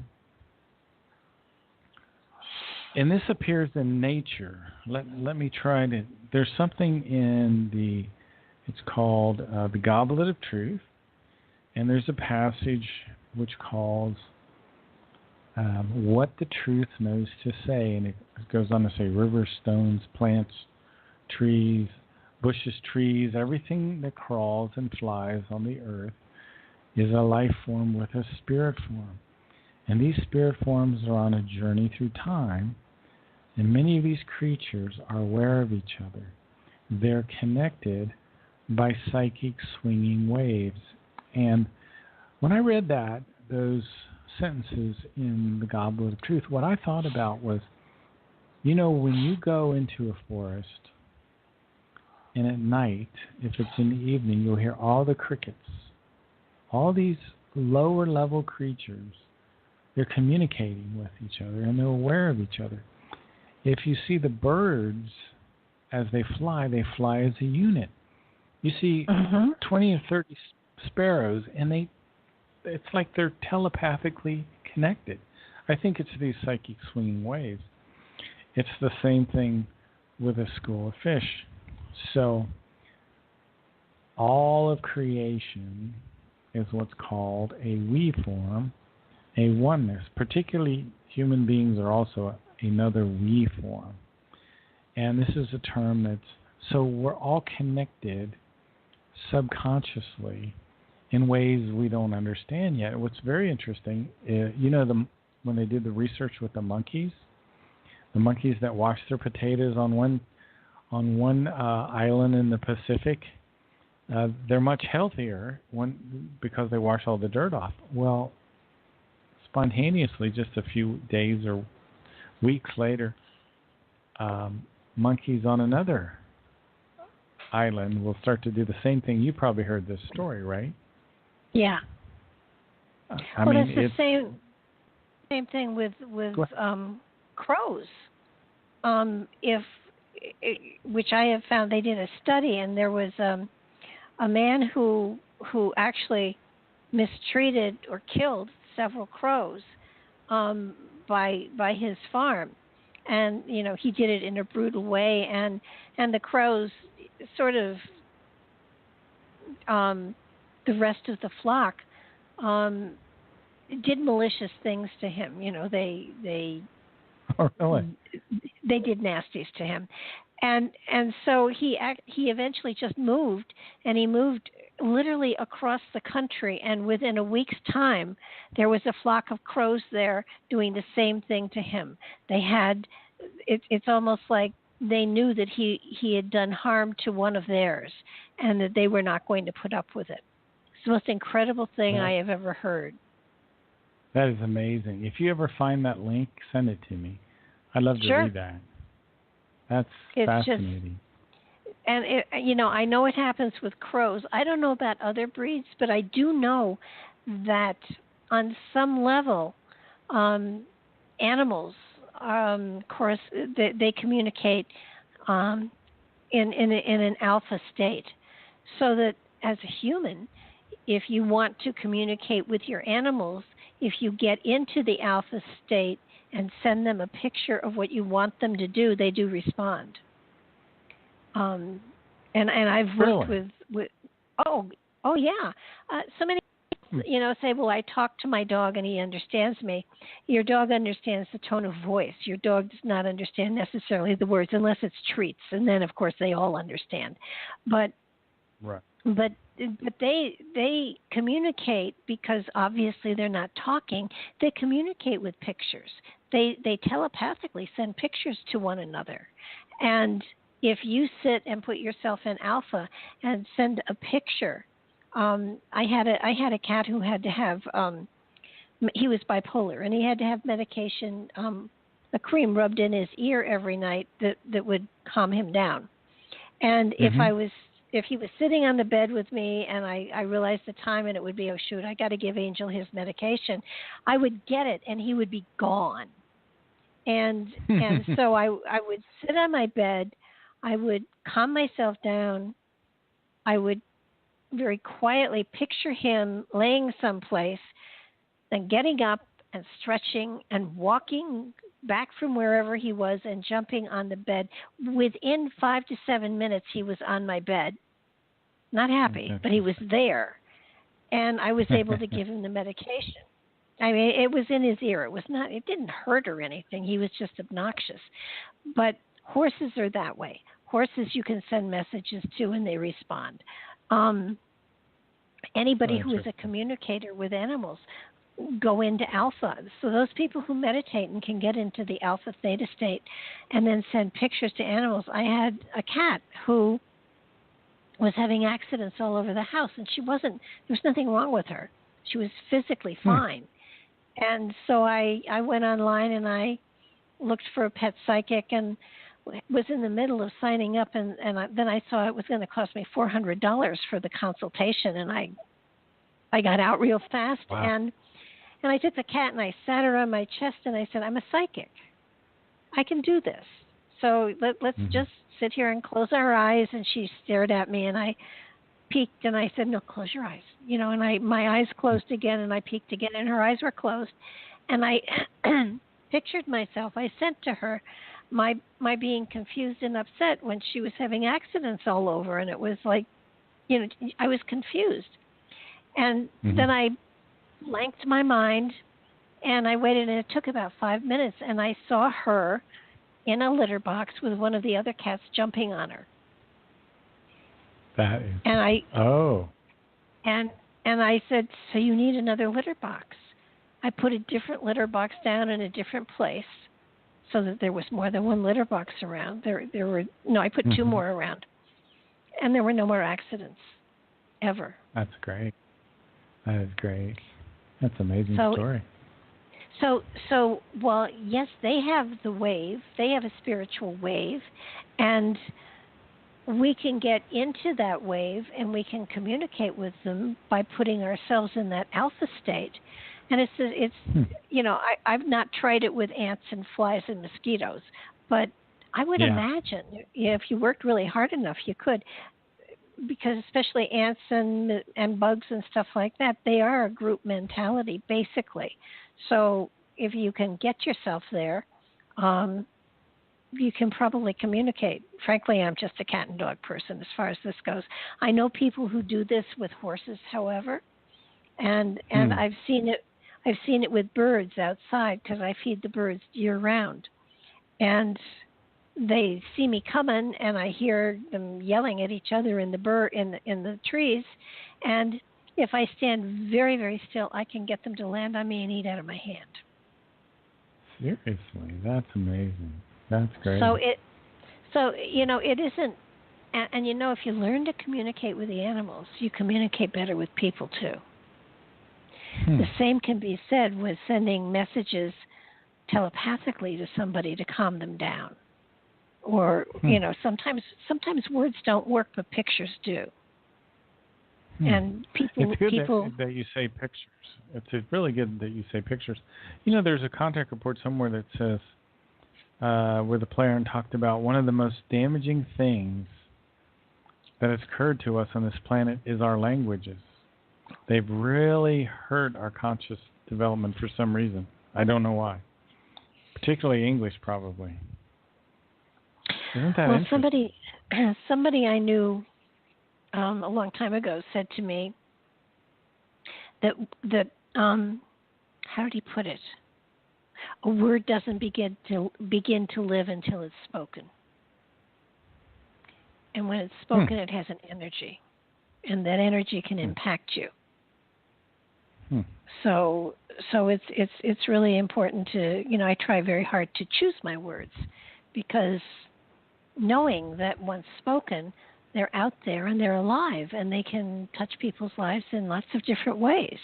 And this appears in nature. Let me try to. There's something in it's called the Goblet of Truth, and there's a passage which calls what the truth knows to say, and it goes on to say rivers, stones, plants, trees, bushes, trees, everything that crawls and flies on the earth is a life form with a spirit form. And these spirit forms are on a journey through time, and many of these creatures are aware of each other. They're connected by psychic swinging waves. And when I read those sentences in the Goblet of Truth, what I thought about was, when you go into a forest, and at night, if it's in the evening, you'll hear all the crickets, all these lower level creatures. They're communicating with each other, and they're aware of each other. If you see the birds as they fly as a unit. You see 20 or 30 sparrows, and it's like they're telepathically connected. I think it's these psychic swinging waves. It's the same thing with a school of fish. So all of creation is what's called a we form, a oneness. Particularly human beings are also another we form. And this is a term so we're all connected subconsciously in ways we don't understand yet. What's very interesting, when they did the research with the monkeys that wash their potatoes on one island in the Pacific, they're much healthier because they wash all the dirt off. Well, spontaneously, just a few days or weeks later, monkeys on another island will start to do the same thing. You probably heard this story, right? Yeah. I mean, it's the same thing with crows. Which I have found, they did a study, and there was a man who actually mistreated or killed several crows by his farm, and he did it in a brutal way, and the crows sort of the rest of the flock did malicious things to him. They oh, really? They did nasties to him, and so he eventually just moved, and he moved literally across the country, and within a week's time, there was a flock of crows there doing the same thing to him. They had, it's almost like they knew that he had done harm to one of theirs, and that they were not going to put up with it. It's the most incredible thing I have ever heard. That is amazing. If you ever find that link, send it to me. I'd love to read that. That's fascinating. And I know it happens with crows. I don't know about other breeds, but I do know that on some level, animals, of course, they communicate in an alpha state. So that as a human, if you want to communicate with your animals, if you get into the alpha state and send them a picture of what you want them to do, they do respond. And I've worked with oh yeah, so many people, say, well, I talk to my dog and he understands me. Your dog understands the tone of voice. Your dog does not understand necessarily the words unless it's treats, and then of course they all understand. But they communicate because obviously they're not talking. They communicate with pictures. They telepathically send pictures to one another. And if you sit and put yourself in alpha and send a picture, I had a cat who had to have he was bipolar, and he had to have medication, a cream rubbed in his ear every night that would calm him down. And if he was sitting on the bed with me and I realized the time and it would be, oh shoot, I got to give Angel his medication, I would get it and he would be gone. And so I would sit on my bed, I would calm myself down, I would very quietly picture him laying someplace, then getting up and stretching and walking back from wherever he was and jumping on the bed. Within 5 to 7 minutes, he was on my bed. Not happy, but he was there. And I was able to give him the medication. I mean, it was in his ear. It didn't hurt or anything. He was just obnoxious. But horses are that way. Horses you can send messages to and they respond. Anybody who is a communicator with animals go into alpha. So those people who meditate and can get into the alpha theta state and then send pictures to animals. I had a cat who was having accidents all over the house, and there was nothing wrong with her. She was physically fine. And so I went online and I looked for a pet psychic and was in the middle of signing up, and then I saw it was going to cost me $400 for the consultation, and I got out real fast. Wow. And I took the cat and I sat her on my chest and I said, I'm a psychic. I can do this. So let's just sit here and close our eyes. And she stared at me and I peeked and I said, no, close your eyes. And my eyes closed again and I peeked again and her eyes were closed. And I pictured myself. I sent to her my being confused and upset when she was having accidents all over. And it was like, I was confused. And then I blanked my mind, and I waited, and it took about 5 minutes, and I saw her in a litter box with one of the other cats jumping on her. That is. And I said, so you need another litter box. I put a different litter box down in a different place, so that there was more than one litter box around. I put two more around, and there were no more accidents ever. That's great. That is great. That's an amazing story. So, well, yes, they have the wave. They have a spiritual wave, and we can get into that wave, and we can communicate with them by putting ourselves in that alpha state. And I've not tried it with ants and flies and mosquitoes, but I would imagine if you worked really hard enough, you could. Because especially ants and bugs and stuff like that, they are a group mentality, basically. So if you can get yourself there, you can probably communicate. Frankly, I'm just a cat and dog person as far as this goes. I know people who do this with horses, however, and I've seen it with birds outside because I feed the birds year round. And they see me coming, and I hear them yelling at each other in the trees. And if I stand very, very still, I can get them to land on me and eat out of my hand. Seriously, that's amazing. That's great. It isn't. And if you learn to communicate with the animals, you communicate better with people too. The same can be said with sending messages telepathically to somebody to calm them down. Or, sometimes words don't work, but pictures do. And it's good that you say pictures. It's really good that you say pictures. There's a contact report somewhere that says, where the player talked about one of the most damaging things that has occurred to us on this planet is our languages. They've really hurt our conscious development for some reason. I don't know why. Particularly English, probably. Isn't that interesting? Somebody I knew a long time ago said to me that how did he put it? A word doesn't begin to live until it's spoken, and when it's spoken, it has an energy, and that energy can impact you. So it's really important to I try very hard to choose my words, because knowing that once spoken, they're out there and they're alive and they can touch people's lives in lots of different ways.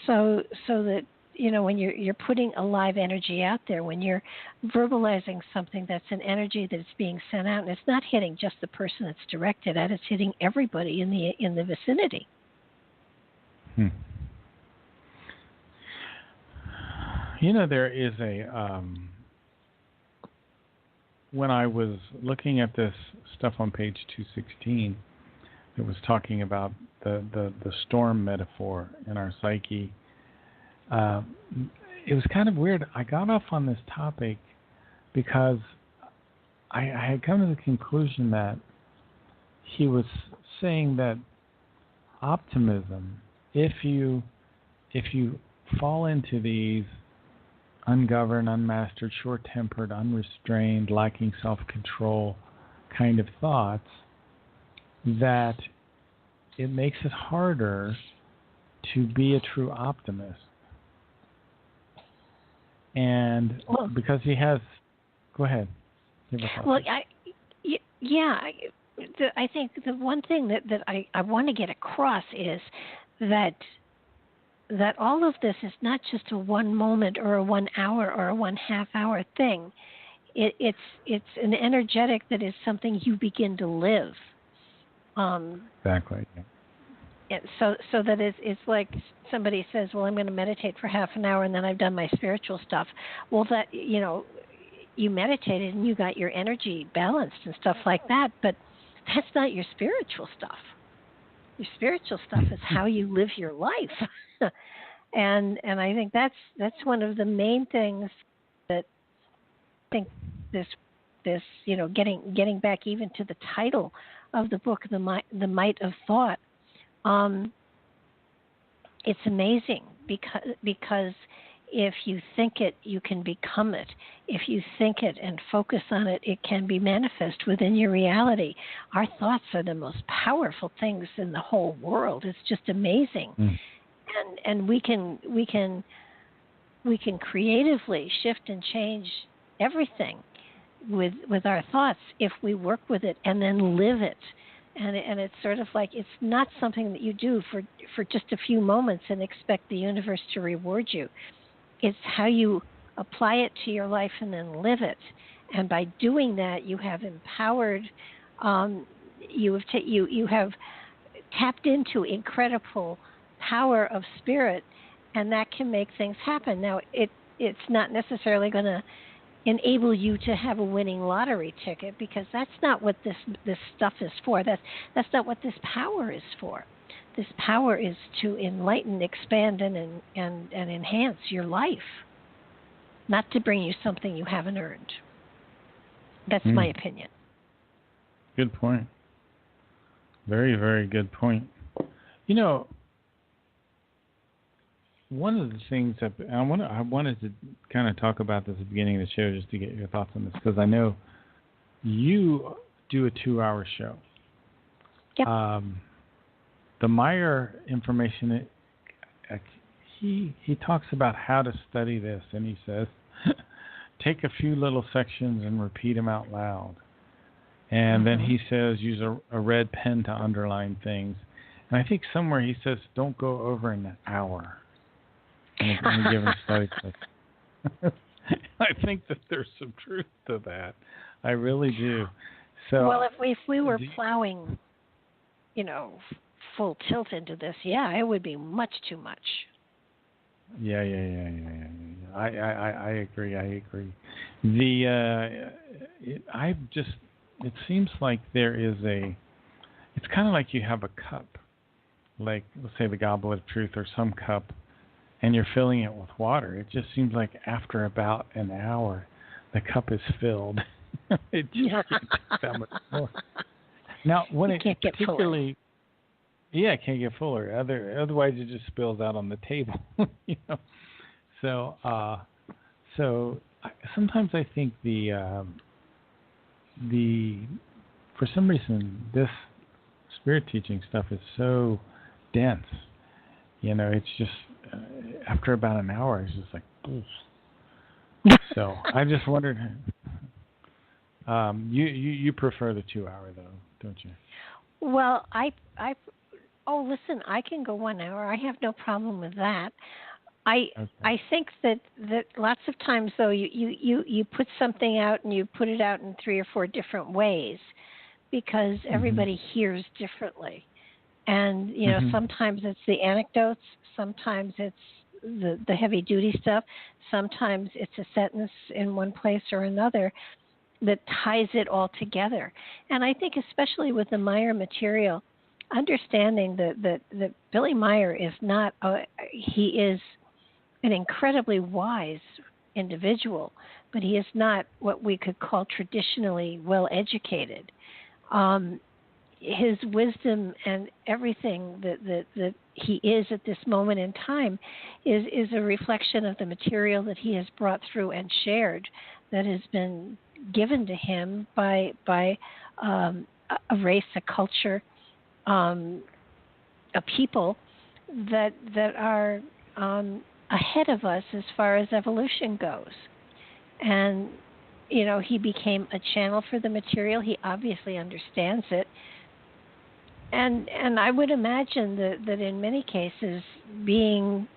So that, when you're putting a live energy out there, when you're verbalizing something that's an energy that's being sent out, and it's not hitting just the person it's directed at, it's hitting everybody in the vicinity. There is when I was looking at this stuff on page 216, it was talking about the storm metaphor in our psyche. it was kind of weird. I got off on this topic because I had come to the conclusion that he was saying that optimism, if you fall into these ungoverned, unmastered, short-tempered, unrestrained, lacking self-control kind of thoughts, that it makes it harder to be a true optimist. And because he has... Go ahead. Well, I think the one thing that I want to get across is that all of this is not just a 1 moment or a 1 hour or a 1/2 hour thing. It's an energetic that is something you begin to live. Exactly. So that it's like somebody says, well, I'm going to meditate for half an hour and then I've done my spiritual stuff. Well, that, you meditated and you got your energy balanced and stuff like that, but that's not your spiritual stuff. Your spiritual stuff is how you live your life. and I think that's one of the main things that I think this getting back even to the title of the book, The Might of Thought. It's amazing because if you think it, you can become it. If you think it and focus on it, it can be manifest within your reality. Our thoughts are the most powerful things in the whole world. It's just amazing. And we can creatively shift and change everything with our thoughts if we work with it and then live it. And it's sort of like it's not something that you do for just a few moments and expect the universe to reward you. It's how you apply it to your life and then live it. And by doing that, you have empowered, you have tapped into incredible power of spirit, and that can make things happen. Now, it's not necessarily going to enable you to have a winning lottery ticket, because that's not what this stuff is for. That's not what this power is for. This power is to enlighten, expand, and enhance your life, not to bring you something you haven't earned. That's my opinion. Good point. Very, very good point. One of the things that I wanted to kind of talk about this at the beginning of the show, just to get your thoughts on this, because I know you do a 2-hour show. Yep. The Meier information, he talks about how to study this, and he says, take a few little sections and repeat them out loud. And then he says, use a red pen to underline things. And I think somewhere he says, don't go over an hour in a given study session. I think that there's some truth to that. I really do. So, well, if we were plowing, full tilt into this, it would be much too much. Yeah. I agree. It seems like there is it's kind of like you have a cup, like let's say the Goblet of Truth or some cup, and you're filling it with water. It just seems like after about an hour, the cup is filled. It just can't take that much more. Now, when it can't get fuller. It can't get fuller. Otherwise, it just spills out on the table. So sometimes I think for some reason this spirit teaching stuff is so dense. It's just after about an hour, it's just like, oof. So I just wondered. You prefer the 2-hour though, don't you? Well, listen, I can go 1 hour. I have no problem with that. I think that lots of times though you put something out and you put it out in 3 or 4 different ways, because everybody hears differently. And sometimes it's the anecdotes, sometimes it's the heavy duty stuff, sometimes it's a sentence in one place or another that ties it all together. And I think especially with the Meier material, understanding that Billy Meier is not he is an incredibly wise individual, but he is not what we could call traditionally well educated. His wisdom and everything that he is at this moment in time is a reflection of the material that he has brought through and shared, that has been given to him by a race, a culture, a people that are ahead of us as far as evolution goes. And he became a channel for the material. He obviously understands it. And I would imagine that in many cases, being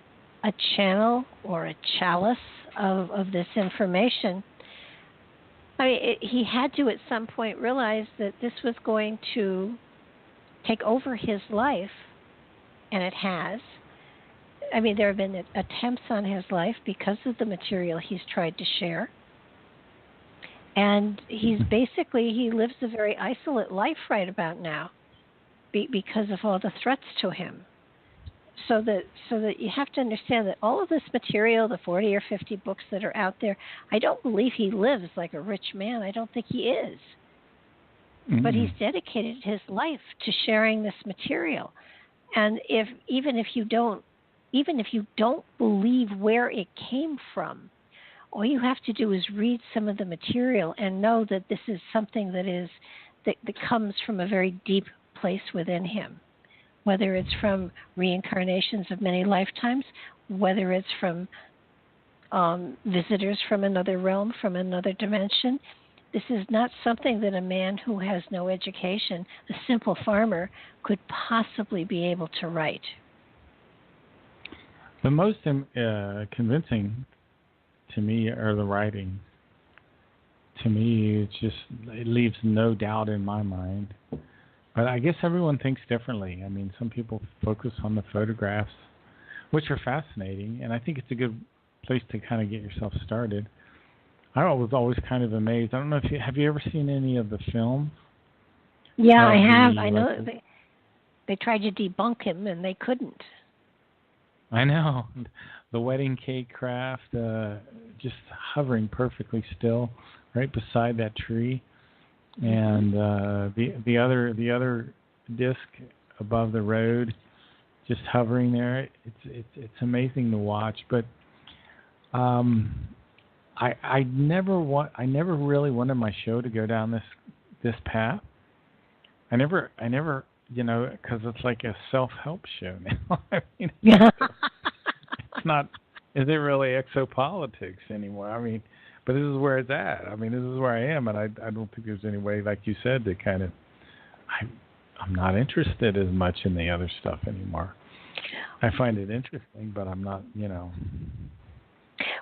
a channel or a chalice of this information, he had to at some point realize that this was going to take over his life, and it has. There have been attempts on his life because of the material he's tried to share. And he lives a very isolate life right about now because of all the threats to him. So that you have to understand that all of this material, the 40 or 50 books that are out there, I don't believe he lives like a rich man. I don't think he is. Mm-hmm. But he's dedicated his life to sharing this material. And even if you don't believe where it came from, all you have to do is read some of the material and know that this is something that comes from a very deep place within him, whether it's from reincarnations of many lifetimes, whether it's from visitors from another realm, from another dimension. This is not something that a man who has no education, a simple farmer, could possibly be able to write. The most convincing to me are the writings. To me, it leaves no doubt in my mind. But I guess everyone thinks differently. Some people focus on the photographs, which are fascinating, and I think it's a good place to kind of get yourself started. I was always kind of amazed. I don't know if have you ever seen any of the films? Yeah, I have. I know they tried to debunk him, and they couldn't. I know. The wedding cake craft, just hovering perfectly still right beside that tree. And the other disc above the road, just hovering there. It's amazing to watch. But I never really wanted my show to go down this path. I never because it's like a self-help show now. It's not. Is it really exopolitics anymore? But this is where it's at. This is where I am, and I don't think there's any way, like you said, to kind of. I'm not interested as much in the other stuff anymore. I find it interesting, but I'm not.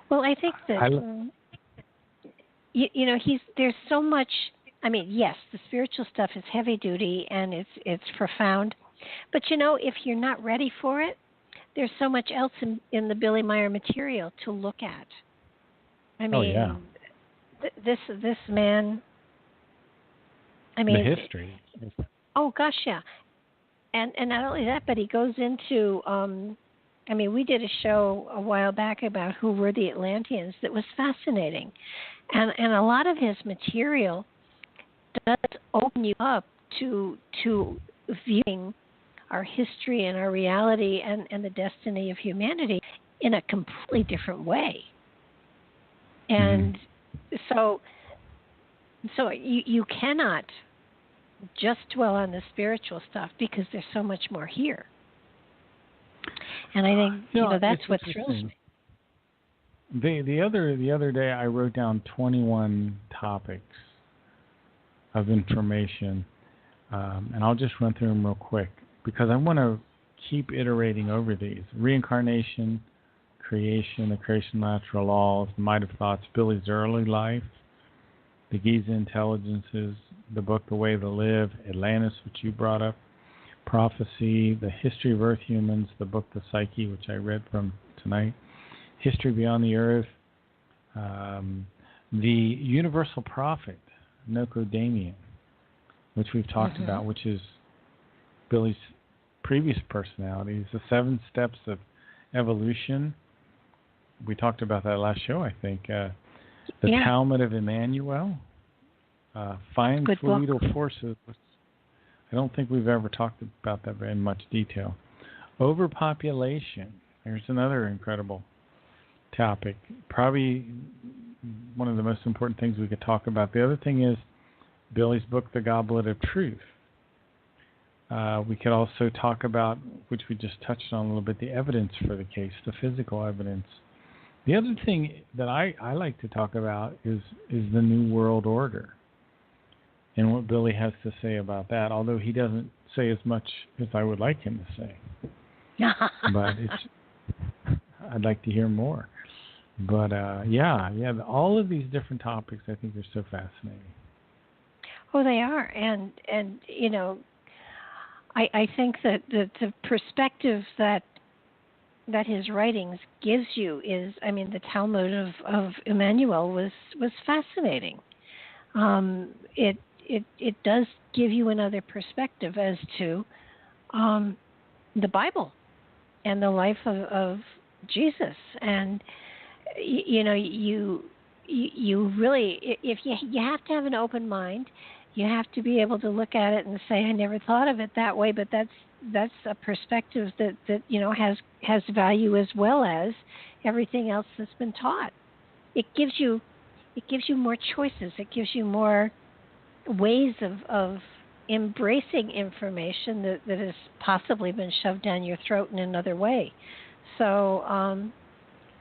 Well, I think that there's so much. Yes, the spiritual stuff is heavy duty and it's profound, but if you're not ready for it, there's so much else in the Billy Meier material to look at. This man. The history. Oh gosh, yeah, and not only that, but he goes into. We did a show a while back about who were the Atlanteans. That was fascinating, and a lot of his material does open you up to viewing our history and our reality and the destiny of humanity in a completely different way. And so you cannot just dwell on the spiritual stuff because there's so much more here. And I think that's what thrills me. The other day I wrote down 21 topics of information, and I'll just run through them real quick because I want to keep iterating over these. Reincarnation, creation, the creation natural laws, the might of thoughts, Billy's early life, the Giza intelligences, the book The Way to Live, Atlantis, which you brought up, prophecy, the history of Earth humans, the book The Psyche, which I read from tonight, history beyond the Earth, the universal prophet, Noko Damien, which we've talked about, which is Billy's previous personalities, the 7 steps of evolution, we talked about that last show, I think. The Talmud of Jmmanuel, Fine Fluidal Forces. I don't think we've ever talked about that in much detail. Overpopulation. There's another incredible topic. Probably one of the most important things we could talk about. The other thing is Billy's book, The Goblet of Truth. We could also talk about, which we just touched on a little bit, the evidence for the case, the physical evidence. The other thing that I like to talk about is the New World Order and what Billy has to say about that, although he doesn't say as much as I would like him to say. But I'd like to hear more. But all of these different topics I think are so fascinating. Oh, they are, and you know, I think that the perspective that his writings gives you is, I mean, the Talmud of Jmmanuel was fascinating. It does give you another perspective as to the Bible and the life of Jesus, and you know, you really, if you have to have an open mind. You have to be able to look at it and say, I never thought of it that way, but that's a perspective that you know has value as well as everything else that's been taught. It gives you more choices. It gives you more ways of embracing information that has possibly been shoved down your throat in another way. So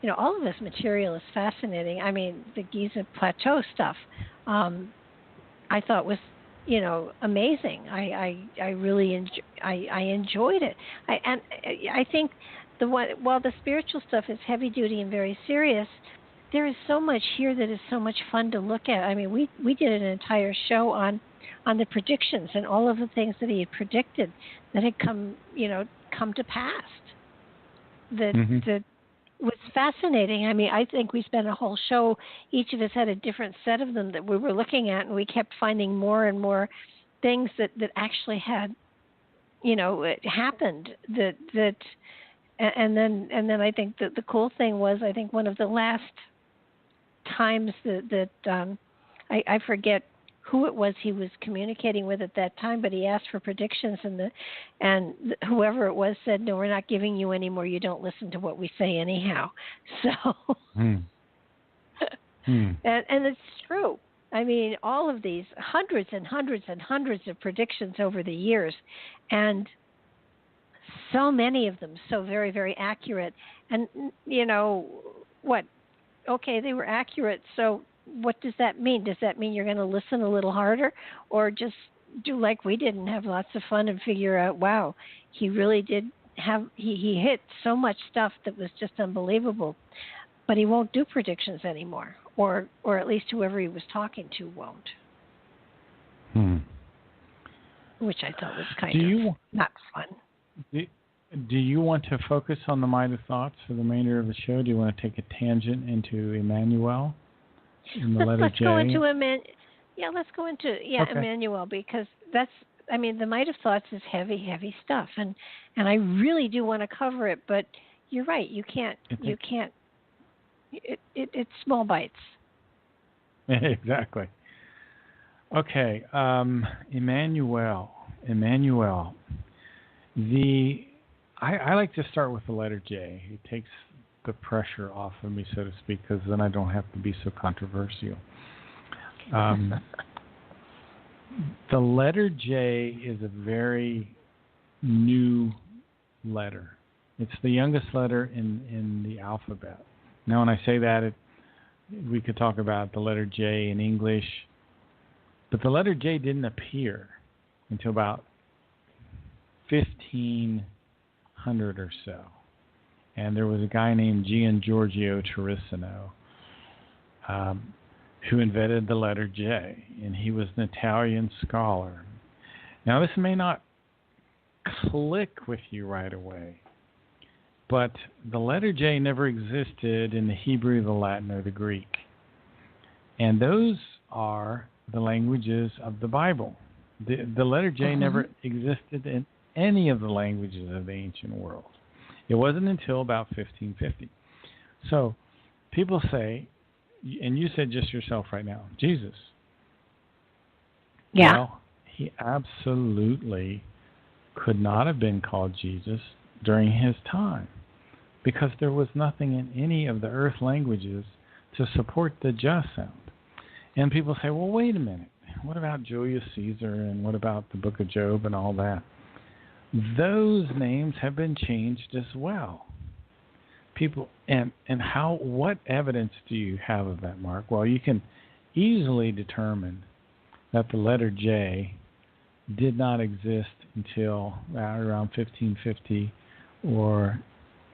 you know, all of this material is fascinating. I mean, the Giza Plateau stuff. I thought was, you know, amazing. I really enjoyed it. I think while the spiritual stuff is heavy duty and very serious, there is so much here that is so much fun to look at. I mean, we did an entire show on the predictions and all of the things that he had predicted that had come to pass. That was fascinating. I mean, I think we spent a whole show. Each of us had a different set of them that we were looking at, and we kept finding more and more things that actually had, you know, it happened. And then I think that the cool thing was, I think one of the last times that I forget who it was he was communicating with at that time, but he asked for predictions, and whoever it was said, no, we're not giving you any more. You don't listen to what we say anyhow. So, and it's true. I mean, all of these hundreds and hundreds and hundreds of predictions over the years, and so many of them so very, very accurate. And, you know, what? Okay, they were accurate, so what does that mean? Does that mean you're going to listen a little harder, or just do like we did and have lots of fun and figure out, wow, he really did have, he hit so much stuff that was just unbelievable, but he won't do predictions anymore, or at least whoever he was talking to won't. Which I thought was kind of not fun. Do you want to focus on the Might of Thoughts for the remainder of the show? Do you want to take a tangent into Jmmanuel? Let's go into Jmmanuel, because that's, I mean, the Might of Thoughts is heavy, heavy stuff, and I really do want to cover it, but you're right, you can't. It's small bites. Exactly. Okay, Jmmanuel. I like to start with the letter J. It takes the pressure off of me, so to speak, because then I don't have to be so controversial. The letter J is a very new letter. It's the youngest letter in the alphabet. Now, when I say that, we could talk about the letter J in English, but the letter J didn't appear until about 1500 or so. And there was a guy named Gian Giorgio Terracino who invented the letter J, and he was an Italian scholar. Now, this may not click with you right away, but the letter J never existed in the Hebrew, the Latin, or the Greek. And those are the languages of the Bible. The letter J never existed in any of the languages of the ancient world. It wasn't until about 1550. So people say, and you said just yourself right now, Jesus. Yeah. Well, he absolutely could not have been called Jesus during his time because there was nothing in any of the earth languages to support the just sound. And people say, well, wait a minute. What about Julius Caesar and what about the Book of Job and all that? Those names have been changed as well. People and what evidence do you have of that, Mark? Well, you can easily determine that the letter J did not exist until around 1550 or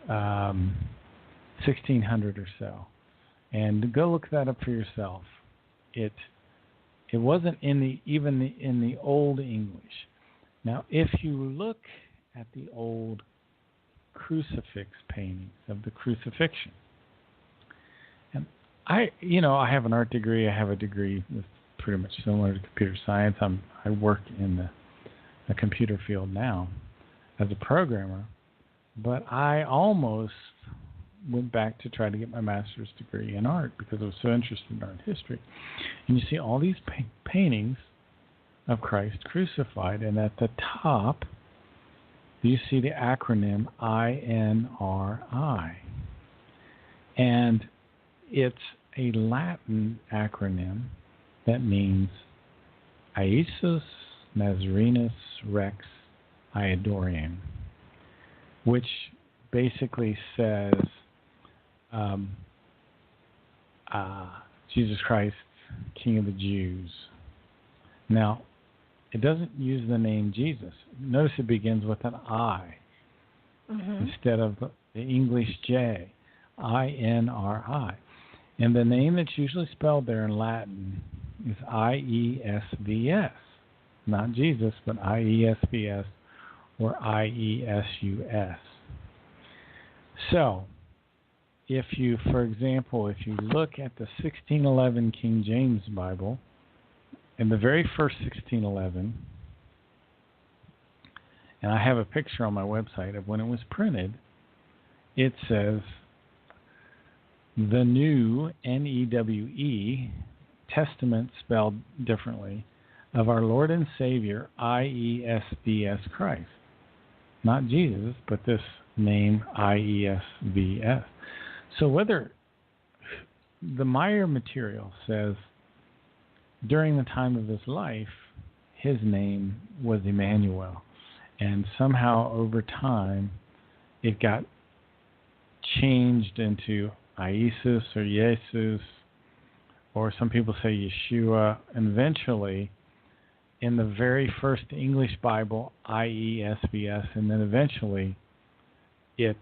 1600 or so. And go look that up for yourself. It wasn't in the Old English. Now, if you look at the old crucifix paintings of the crucifixion, and I have an art degree. I have a degree that's pretty much similar to computer science. I work in the computer field now as a programmer, but I almost went back to try to get my master's degree in art because I was so interested in art history. And you see all these paintings of Christ crucified, and at the top you see the acronym INRI. And it's a Latin acronym that means Iesus Nazarenus Rex Iadorium, which basically says Jesus Christ, King of the Jews. Now, it doesn't use the name Jesus. Notice it begins with an I instead of the English J, INRI. And the name that's usually spelled there in Latin is IESVS. Not Jesus, but IESVS or IESUS. So, for example, if you look at the 1611 King James Bible, in the very first 1611, and I have a picture on my website of when it was printed, it says, the New, N-E-W-E, Testament spelled differently, of our Lord and Savior, IESVS Christ. Not Jesus, but this name, IESVS. So whether the Meier material says during the time of his life, his name was Emmanuel, and somehow over time it got changed into Iesus or Jesus, or some people say Yeshua, and eventually in the very first English Bible, IESVS, and then eventually it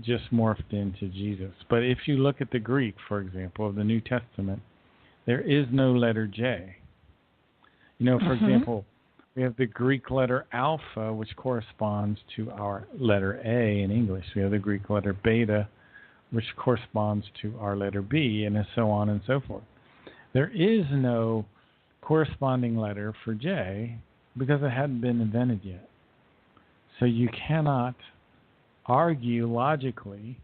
just morphed into Jesus. But if you look at the Greek, for example, of the New Testament, there is no letter J. For example, we have the Greek letter alpha, which corresponds to our letter A in English. We have the Greek letter beta, which corresponds to our letter B, and so on and so forth. There is no corresponding letter for J because it hadn't been invented yet. So you cannot argue logically.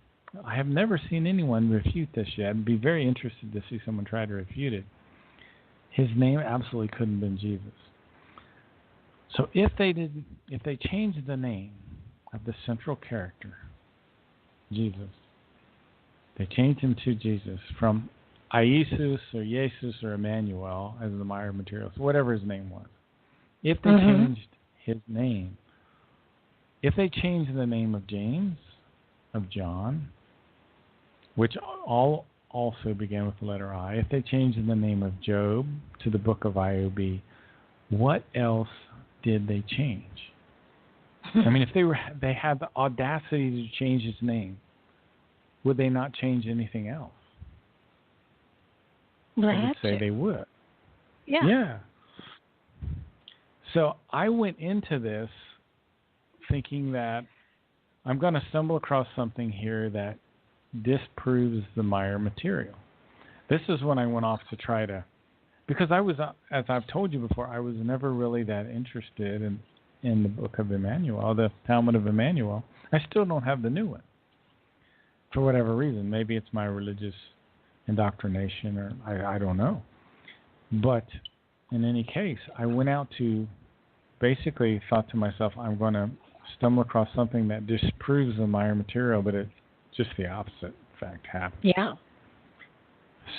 I have never seen anyone refute this yet. I'd be very interested to see someone try to refute it. His name absolutely couldn't have been Jesus. So if they changed the name of the central character, Jesus, they changed him to Jesus from Iesus or Jesus or Emmanuel as the Meier materials, whatever his name was. If they changed his name, if they changed the name of James, of John, which all also began with the letter I, if they changed the name of Job to the book of Iob, what else did they change? I mean, if they had the audacity to change his name, would they not change anything else? I would say they would. Yeah. So I went into this thinking that I'm going to stumble across something here that disproves the Meier material. This is when I went off to try to, because I was, as I've told you before, I was never really that interested in the book of Emmanuel, the Talmud of Jmmanuel. I still don't have the new one. for whatever reason. Maybe it's my religious indoctrination, or I don't know. But in any case, I went out to basically thought to myself, I'm going to stumble across something that disproves the Meier material, but it's just the opposite fact happened. Yeah.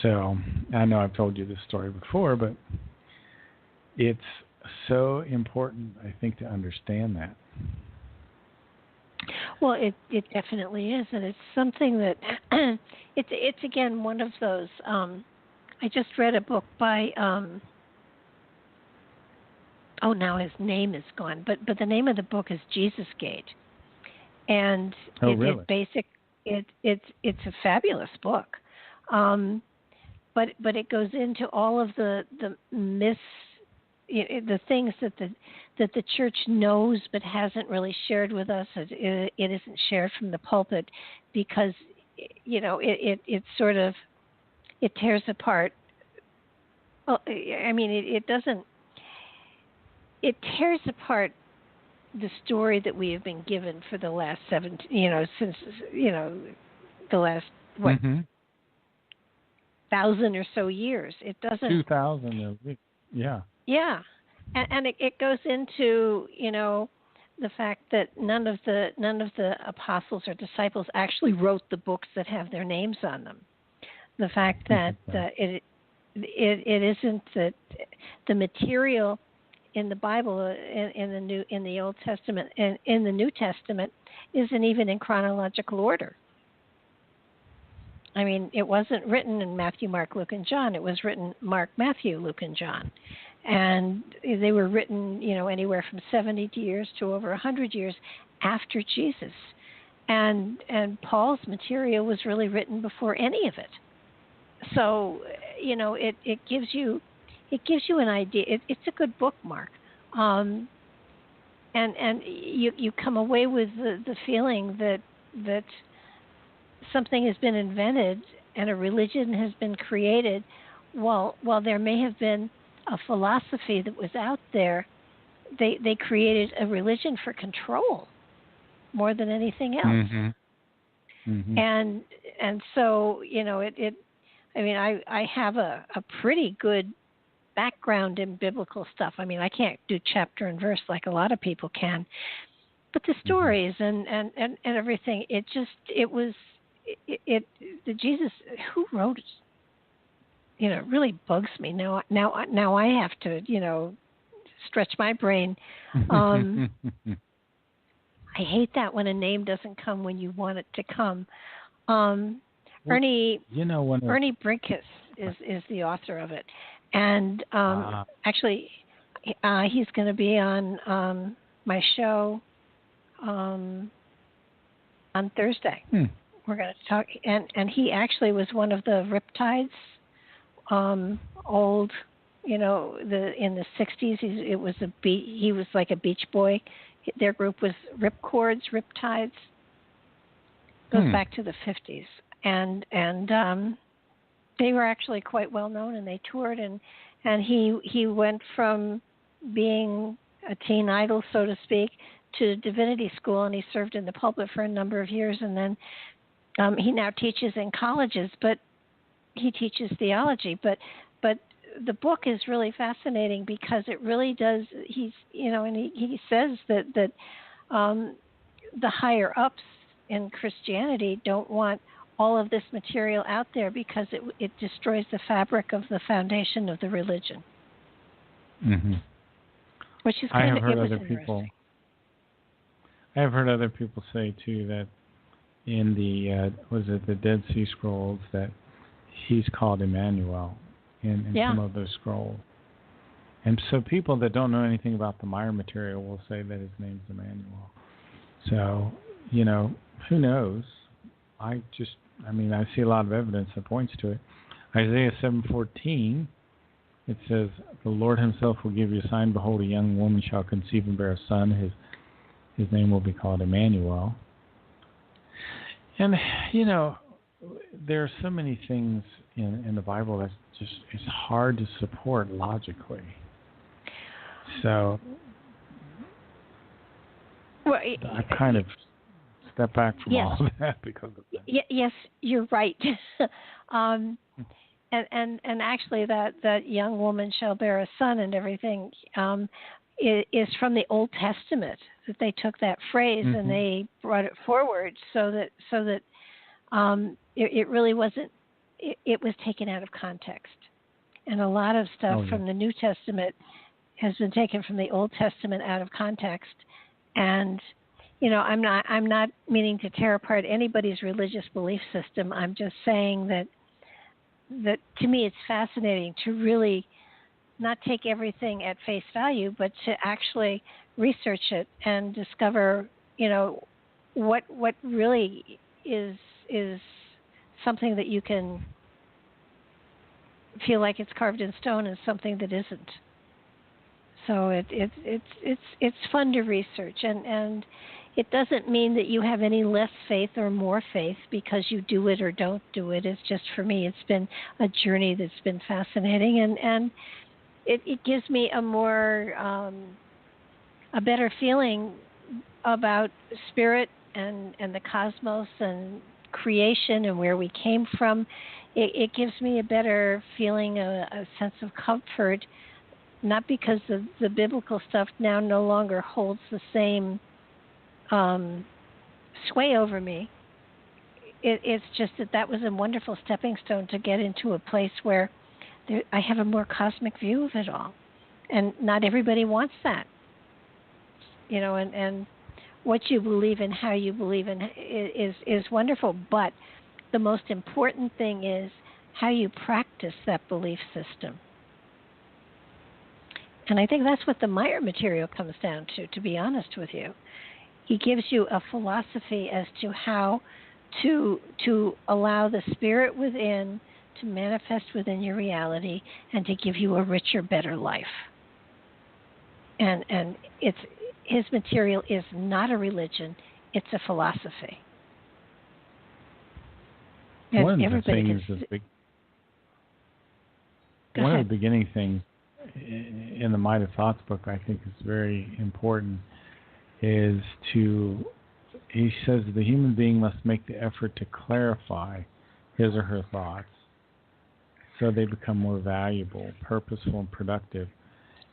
So I know I've told you this story before, but it's so important, I think, to understand that. Well, it definitely is, and it's something that it's again one of those. I just read a book by now his name is gone, but the name of the book is Jesus Gate, and really? It's a fabulous book, but it goes into all of the myths, the things that the church knows but hasn't really shared with us. It isn't shared from the pulpit because it sort of it tears apart. Well, I mean it doesn't. It tears apart the story that we have been given for the last since the last what 1,000 or so years. It doesn't 2,000. Yeah. Yeah, and it goes into the fact that none of the apostles or disciples actually wrote the books that have their names on them. The fact that it isn't that the material in the Bible, in the Old Testament, and in the New Testament, isn't even in chronological order. I mean, it wasn't written in Matthew, Mark, Luke, and John. It was written Mark, Matthew, Luke, and John, and they were written, anywhere from 70 years to over 100 years after Jesus, and Paul's material was really written before any of it. So, it gives you an idea. It's a good bookmark, and you come away with the feeling that something has been invented and a religion has been created. While there may have been a philosophy that was out there, they created a religion for control more than anything else. Mm-hmm. Mm-hmm. And so I mean, I have a pretty good background in biblical stuff. I mean, I can't do chapter and verse like a lot of people can, but the stories and everything, the Jesus who wrote it, it really bugs me. Now I have to, stretch my brain. I hate that when a name doesn't come when you want it to come. Ernie Brinkus is the author of it, and actually, he's going to be on my show on Thursday. We're going to talk, and he actually was one of the Riptides, old, in the 60s. He was like a Beach Boy. Their group was Ripcords, Riptides. Goes back to the 50s. And they were actually quite well known, and they toured, and he went from being a teen idol, so to speak, to divinity school, and he served in the pulpit for a number of years, and then he now teaches in colleges, but he teaches theology, but the book is really fascinating because it really does. He says that the higher ups in Christianity don't want all of this material out there because it destroys the fabric of the foundation of the religion. Mm-hmm. Which is kind of interesting. I have heard other people say too that in the Dead Sea Scrolls that he's called Emmanuel in some of those scrolls. And so people that don't know anything about the Meier material will say that his name's Emmanuel. So, who knows? I see a lot of evidence that points to it. Isaiah 7:14, it says, "The Lord himself will give you a sign. Behold, a young woman shall conceive and bear a son. His name will be called Emmanuel." And, there are so many things in the Bible that it's hard to support logically. So, I kind of step back from Yes. all of that because of that. Yes, you're right. And actually, that young woman shall bear a son and everything is from the Old Testament. That they took that phrase and they brought it forward so that it really wasn't. It was taken out of context, and a lot of stuff from the New Testament has been taken from the Old Testament out of context. And I'm not meaning to tear apart anybody's religious belief system. I'm just saying that to me it's fascinating to really not take everything at face value, but to actually research it and discover, what really is something that you can feel like it's carved in stone and something that isn't. So it's fun to research, and it doesn't mean that you have any less faith or more faith because you do it or don't do it. It's just, for me, it's been a journey that's been fascinating, and it gives me a better feeling about spirit and the cosmos and creation and where we came from. It gives me a better feeling, a sense of comfort. Not because the biblical stuff now no longer holds the same sway over me. It's just that was a wonderful stepping stone to get into a place where I have a more cosmic view of it all. And not everybody wants that. And what you believe in, how you believe in is wonderful. But the most important thing is how you practice that belief system. And I think that's what the Meier material comes down to be honest with you. He gives you a philosophy as to how to allow the spirit within to manifest within your reality and to give you a richer, better life. And his material is not a religion, it's a philosophy. And one of the beginning things in the Might of Thoughts book I think is very important is he says the human being must make the effort to clarify his or her thoughts so they become more valuable, purposeful, and productive.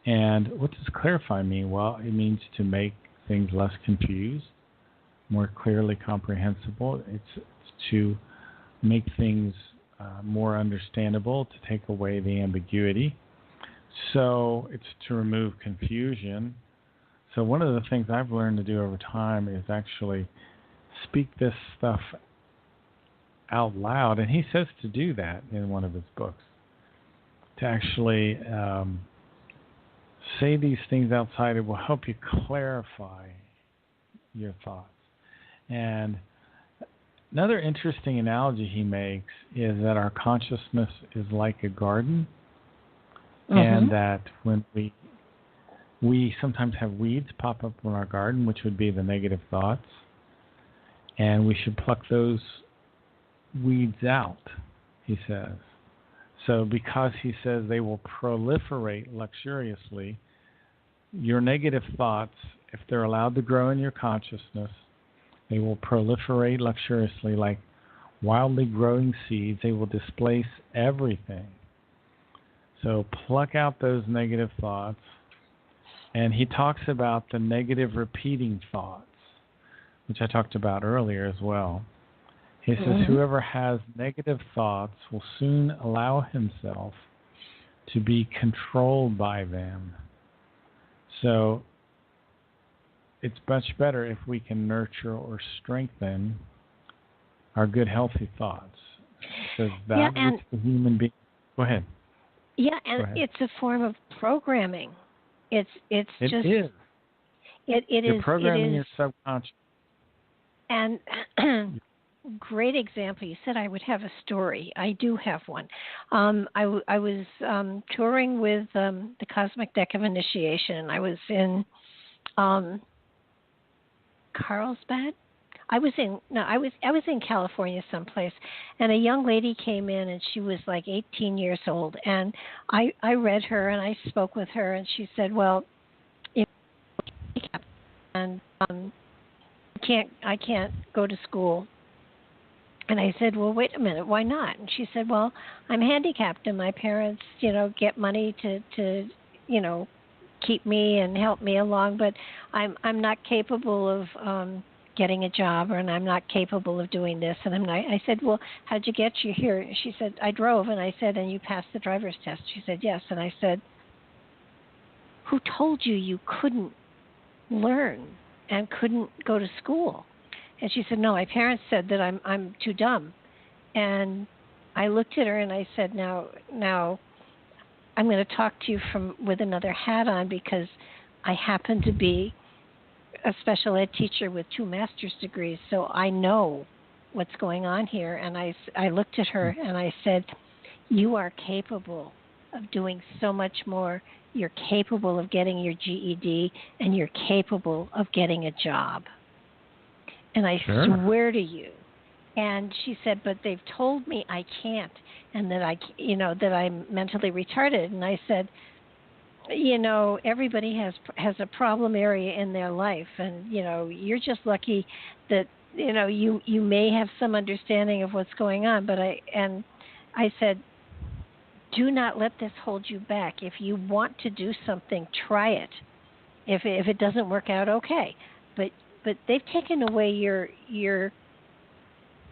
And what does clarify mean? Well, it means to make things less confused, more clearly comprehensible. It's to make things more understandable, to take away the ambiguity. So it's to remove confusion. So one of the things I've learned to do over time is actually speak this stuff out loud. And he says to do that in one of his books, to actually say these things outside. It will help you clarify your thoughts. And another interesting analogy he makes is that our consciousness is like a garden. And that when we sometimes have weeds pop up in our garden, which would be the negative thoughts, and we should pluck those weeds out, he says. So because he says they will proliferate luxuriously, your negative thoughts, if they're allowed to grow in your consciousness, they will proliferate luxuriously like wildly growing seeds. They will displace everything. So pluck out those negative thoughts. And he talks about the negative repeating thoughts, which I talked about earlier as well. He says whoever has negative thoughts will soon allow himself to be controlled by them. So it's much better if we can nurture or strengthen our good, healthy thoughts. So that which the human being... Go ahead. Yeah, and it's a form of programming. It is. You're programming your subconscious. And great example. You said I would have a story. I do have one. I was touring with the Cosmic Deck of Initiation. I was in Carlsbad. I was in California someplace, and a young lady came in, and she was like 18 years old, and I read her, and I spoke with her, and she said, well, if and I can't go to school. And I said, well, wait a minute, why not? And she said, well, I'm handicapped and my parents, get money to keep me and help me along, but I'm not capable of getting a job, and I'm not capable of doing this. And I said, well, how'd you get you here? She said, I drove. And I said, and you passed the driver's test? She said, yes. And I said, who told you couldn't learn and couldn't go to school? And she said, no, my parents said that I'm too dumb. And I looked at her and I said, now I'm going to talk to you with another hat on, because I happen to be a special ed teacher with 2 master's degrees, so I know what's going on here. And I looked at her and I said, you are capable of doing so much more. You're capable of getting your GED, and you're capable of getting a job. And I swear to you. And she said, but they've told me I can't, and that that I'm mentally retarded. And I said, everybody has a problem area in their life, and you're just lucky that you may have some understanding of what's going on. But I said, do not let this hold you back. If you want to do something, try it. If it doesn't work out, okay. But they've taken away your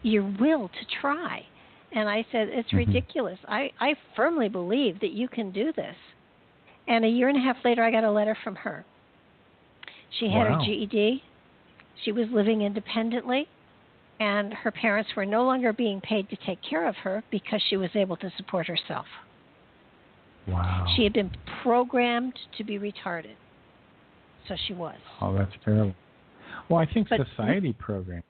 will to try. And I said, it's ridiculous. I firmly believe that you can do this. And a year and a half later, I got a letter from her. She had her GED. She was living independently. And her parents were no longer being paid to take care of her because she was able to support herself. Wow. She had been programmed to be retarded. So she was. Oh, that's terrible. Well, I think society programs.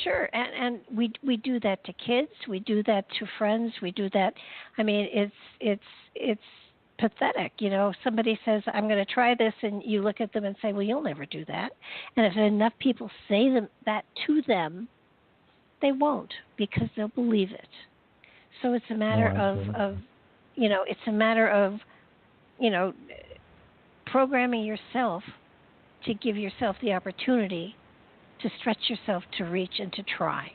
Sure, and we do that to kids. We do that to friends. We do that. I mean, it's pathetic. Somebody says, I'm going to try this, and you look at them and say, well, you'll never do that. And if enough people say that to them, they won't, because they'll believe it. So it's a matter of it's a matter of, programming yourself to give yourself the opportunity to stretch yourself, to reach, and to try.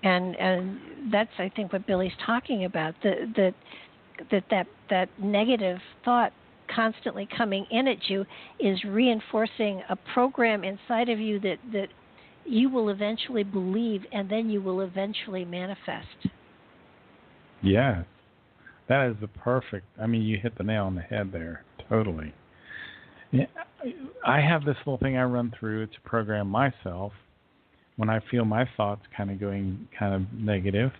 And that's, I think, what Billy's talking about, that negative thought constantly coming in at you is reinforcing a program inside of you that you will eventually believe, and then you will eventually manifest. Yes. That is the perfect, you hit the nail on the head there, totally. Yeah, I have this little thing I run through to program myself when I feel my thoughts kind of going kind of negative.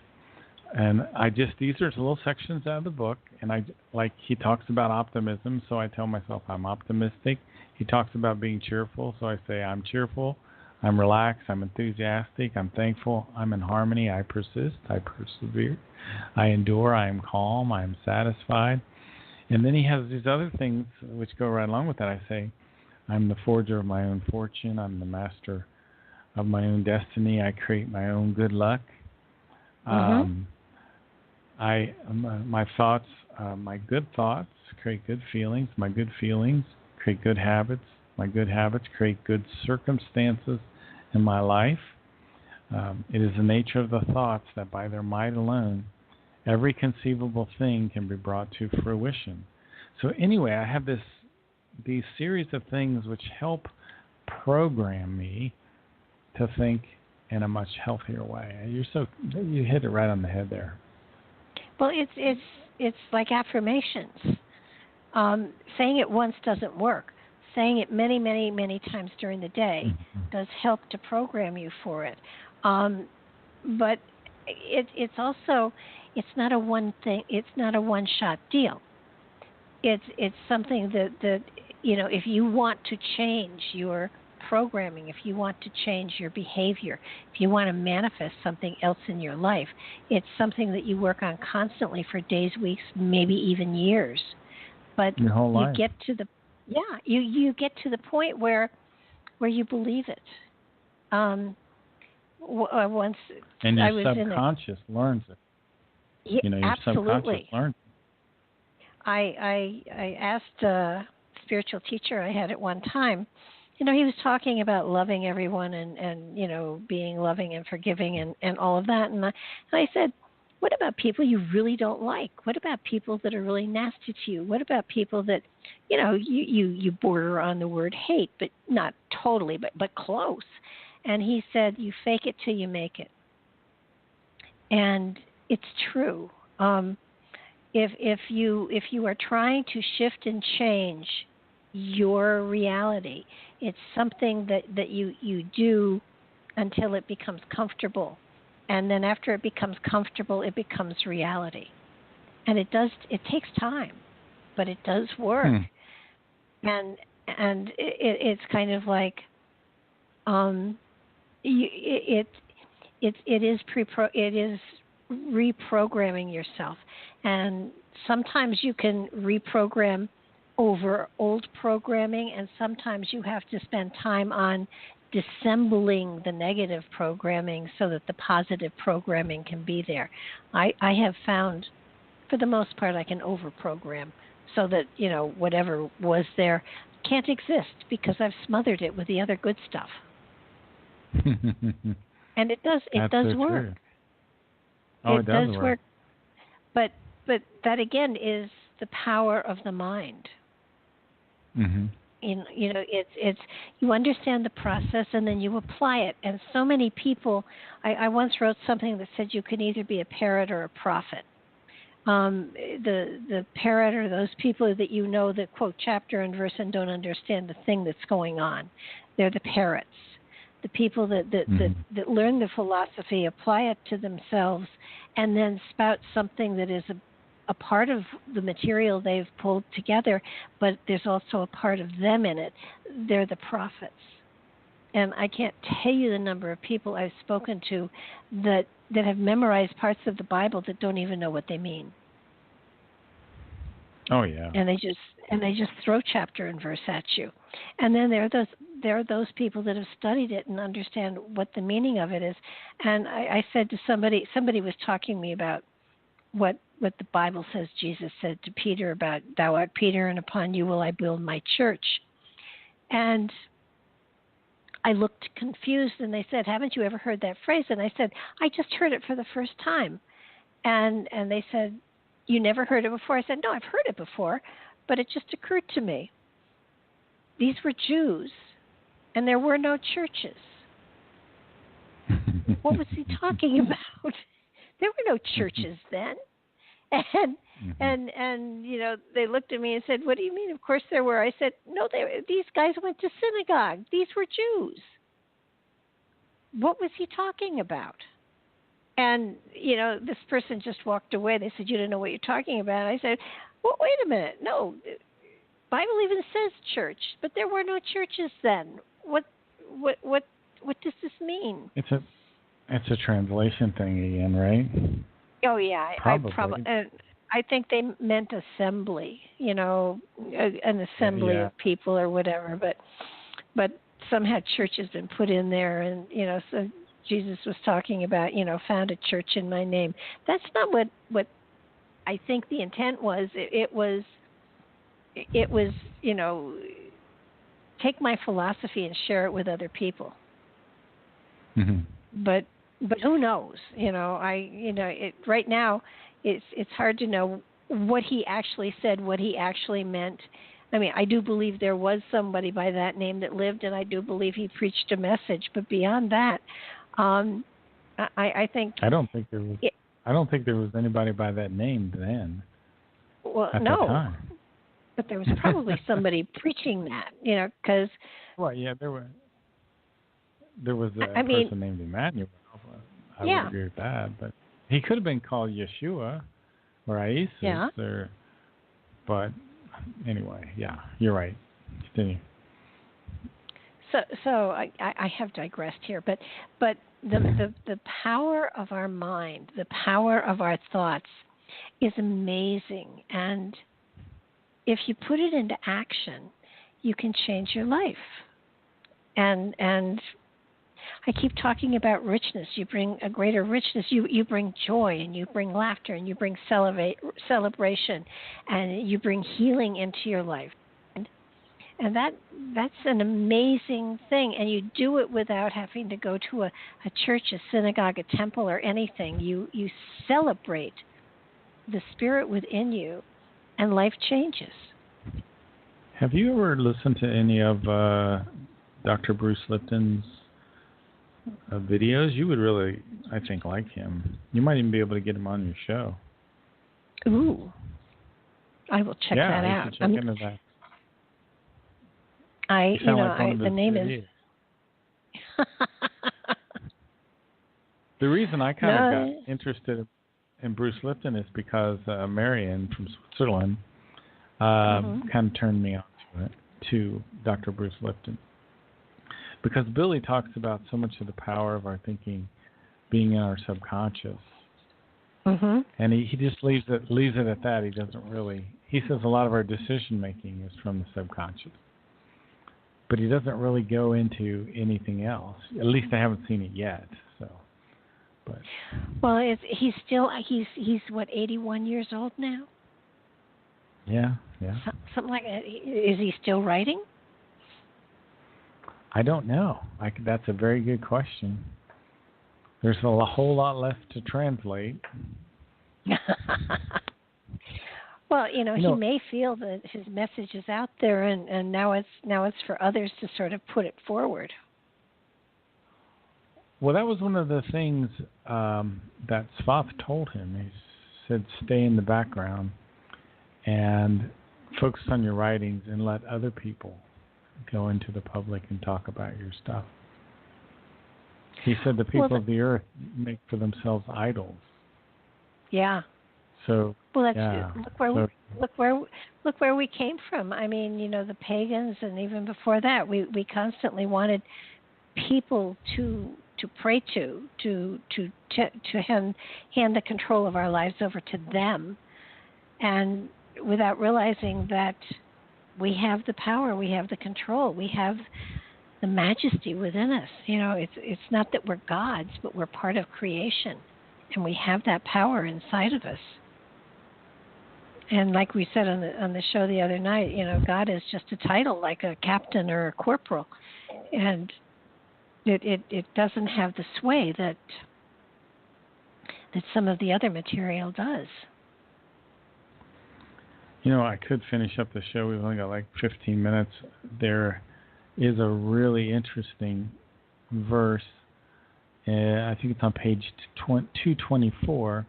And these are little sections out of the book, and he talks about optimism, so I tell myself I'm optimistic. He talks about being cheerful, so I say I'm cheerful, I'm relaxed, I'm enthusiastic, I'm thankful, I'm in harmony, I persist, I persevere, I endure, I am calm, I am satisfied. And then he has these other things which go right along with that. I say, I'm the forger of my own fortune. I'm the master of my own destiny. I create my own good luck. My thoughts, my good thoughts create good feelings. My good feelings create good habits. My good habits create good circumstances in my life. It is the nature of the thoughts that by their might alone, every conceivable thing can be brought to fruition. So anyway, I have these series of things which help program me to think in a much healthier way. You hit it right on the head there. Well, it's like affirmations. Saying it once doesn't work. Saying it many, many, many times during the day does help to program you for it. But it's also, it's not a one thing. It's not a one-shot deal. It's something that if you want to change your programming, if you want to change your behavior, if you want to manifest something else in your life, it's something that you work on constantly for days, weeks, maybe even years. But your whole life. You get to the point where you believe it. Once and I your was subconscious learns it. Yeah, your subconscious learns it. I asked a spiritual teacher I had at one time. he was talking about loving everyone and being loving and forgiving and all of that. And I said, what about people you really don't like? What about people that are really nasty to you? What about people that, you border on the word hate, but not totally, but close? And he said, you fake it till you make it. And it's true. If you are trying to shift and change your reality, it's something that you do until it becomes comfortable. And then after it becomes comfortable, it becomes reality. And it takes time, but it does work. And it's kind of like it is reprogramming yourself. And sometimes you can reprogram over old programming, and sometimes you have to spend time on dissembling the negative programming so that the positive programming can be there. I have found, for the most part, I can overprogram so that, whatever was there can't exist because I've smothered it with the other good stuff. And it does work. True. Oh, it does work. But that again is the power of the mind. Mm-hmm. It's you understand the process and then you apply it. And so many people, I once wrote something that said you can either be a parrot or a prophet. The parrot are those people that that quote chapter and verse and don't understand the thing that's going on. They're the parrots. The people that learn the philosophy, apply it to themselves, and then spout something that is a part of the material they've pulled together, but there's also a part of them in it. They're the prophets. And I can't tell you the number of people I've spoken to that have memorized parts of the Bible that don't even know what they mean. Oh yeah. And they just throw chapter and verse at you. And then there are those people that have studied it and understand what the meaning of it is. And I said to somebody was talking to me about what the Bible says Jesus said to Peter about, thou art Peter, and upon you will I build my church. And I looked confused, and they said, haven't you ever heard that phrase? And I said, I just heard it for the first time. And they said, you never heard it before? I said, no, I've heard it before, but it just occurred to me. These were Jews, and there were no churches. What was he talking about? There were no churches then. And they looked at me and said, what do you mean? Of course there were. I said, no, these guys went to synagogue. These were Jews. What was he talking about? And, this person just walked away. They said, you don't know what you're talking about. I said, well, wait a minute. No, the Bible even says church, but there were no churches then. What does this mean? It's a translation thing again, right? Oh yeah, Probably. I think they meant assembly, an assembly of people or whatever. But somehow church has been put in there, and so Jesus was talking about, found a church in my name. That's not what I think the intent was. It was take my philosophy and share it with other people. Mm-hmm. But who knows? Right now, it's hard to know what he actually said, what he actually meant. I mean, I do believe there was somebody by that name that lived, and I do believe he preached a message. But beyond that, I think I don't think there was anybody by that name then. Well, at no. that time. But there was probably somebody preaching that, because. Well, yeah, there was a person named Emmanuel. I would agree with that, but he could have been called Yeshua or Isis, but anyway, yeah, you're right. Continue. So I have digressed here, but the power of our mind, the power of our thoughts, is amazing, and if you put it into action, you can change your life. And I keep talking about richness. You bring a greater richness. You bring joy, and you bring laughter, and you bring celebration, and you bring healing into your life. And that's an amazing thing. And you do it without having to go to a church, a synagogue, a temple, or anything. You celebrate the spirit within you, and life changes. Have you ever listened to any of Dr. Bruce Lipton's videos? You would really, I think, like him. You might even be able to get him on your show. Ooh. I will check that out. You should check into that. The name is... The reason I kind of got interested in Bruce Lipton is because Marion from Switzerland kind of turned me on to Dr. Bruce Lipton. Because Billy talks about so much of the power of our thinking being in our subconscious. And he just leaves it at that. He doesn't really... He says a lot of our decision-making is from the subconscious. But he doesn't really go into anything else. At least I haven't seen it yet. So, but well, he's what, 81 years old now? Yeah. Something like that. Is he still writing? I don't know. That's a very good question. There's a whole lot left to translate. Well, he may feel that his message is out there, and now it's for others to sort of put it forward. Well, that was one of the things that Svath told him. He said, stay in the background and focus on your writings and let other people go into the public and talk about your stuff. He said the people of the earth make for themselves idols. Yeah. So look where we came from. I mean, the pagans, and even before that, we constantly wanted people to pray to hand the control of our lives over to them, and without realizing that we have the power, we have the control, we have the majesty within us. It's not that we're gods, but we're part of creation, and we have that power inside of us. And like we said on the show the other night, God is just a title, like a captain or a corporal, and it doesn't have the sway that some of the other material does. I could finish up the show. We've only got like 15 minutes. There is a really interesting verse. I think it's on page 224.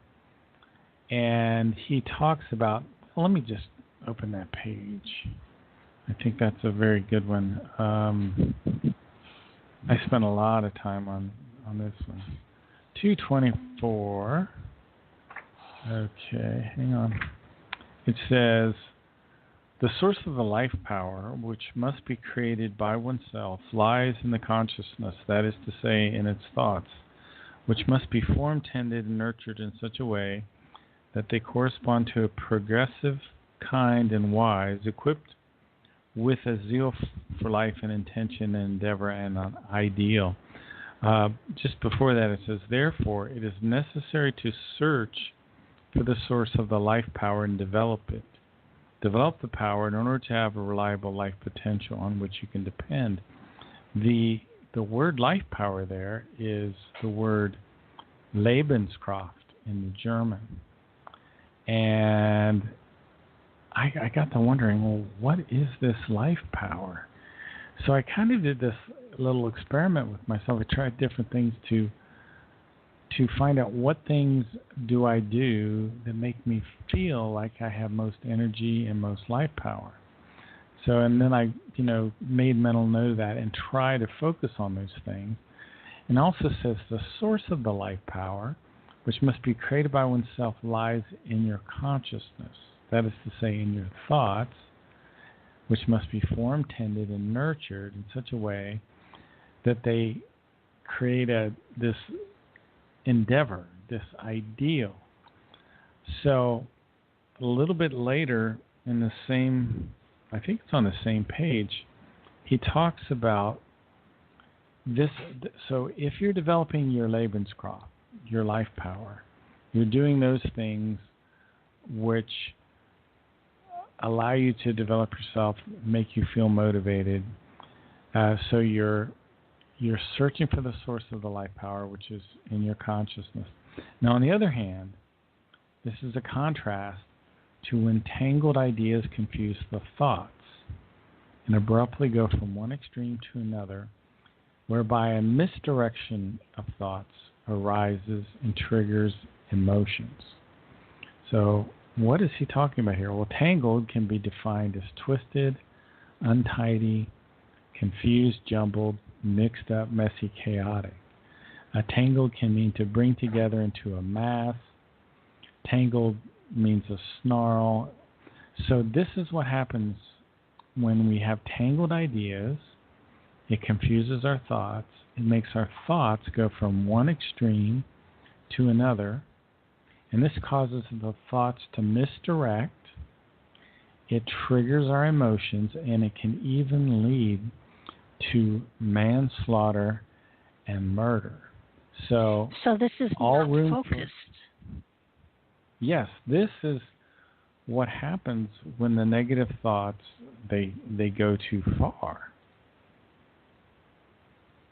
And he talks about... Let me just open that page. I think that's a very good one. I spent a lot of time on this one. 224. Okay, hang on. It says, the source of the life power, which must be created by oneself, lies in the consciousness, that is to say, in its thoughts, which must be formed, tended, and nurtured in such a way that they correspond to a progressive, kind, and wise, equipped with a zeal for life and intention and endeavor and an ideal. Just before that it says, therefore, it is necessary to search for the source of the life power and develop it. Develop the power in order to have a reliable life potential on which you can depend. The word life power there is the word Lebenskraft in the German. And I got to wondering, well, what is this life power? So I kind of did this little experiment with myself. I tried different things to find out what things do I do that make me feel like I have most energy and most life power. So, and then I, made mental note of that and try to focus on those things. And also says the source of the life power, which must be created by oneself, lies in your consciousness. That is to say, in your thoughts, which must be formed, tended, and nurtured in such a way that they create this endeavor, this ideal. So a little bit later in the same, I think it's on the same page, he talks about this. So if you're developing your Lebenskraft, your life power, you're doing those things which allow you to develop yourself, make you feel motivated. So you're searching for the source of the life power, which is in your consciousness. Now, on the other hand, this is a contrast to when tangled ideas confuse the thoughts and abruptly go from one extreme to another, whereby a misdirection of thoughts arises and triggers emotions. So what is he talking about here? Well, tangled can be defined as twisted, untidy, confused, jumbled, mixed up, messy, chaotic. A tangled can mean to bring together into a mass. Tangled means a snarl. So this is what happens when we have tangled ideas. It confuses our thoughts. It makes our thoughts go from one extreme to another. And this causes the thoughts to misdirect. It triggers our emotions, and it can even lead to manslaughter and murder. So this is all not room focused. Yes, this is what happens when the negative thoughts they go too far.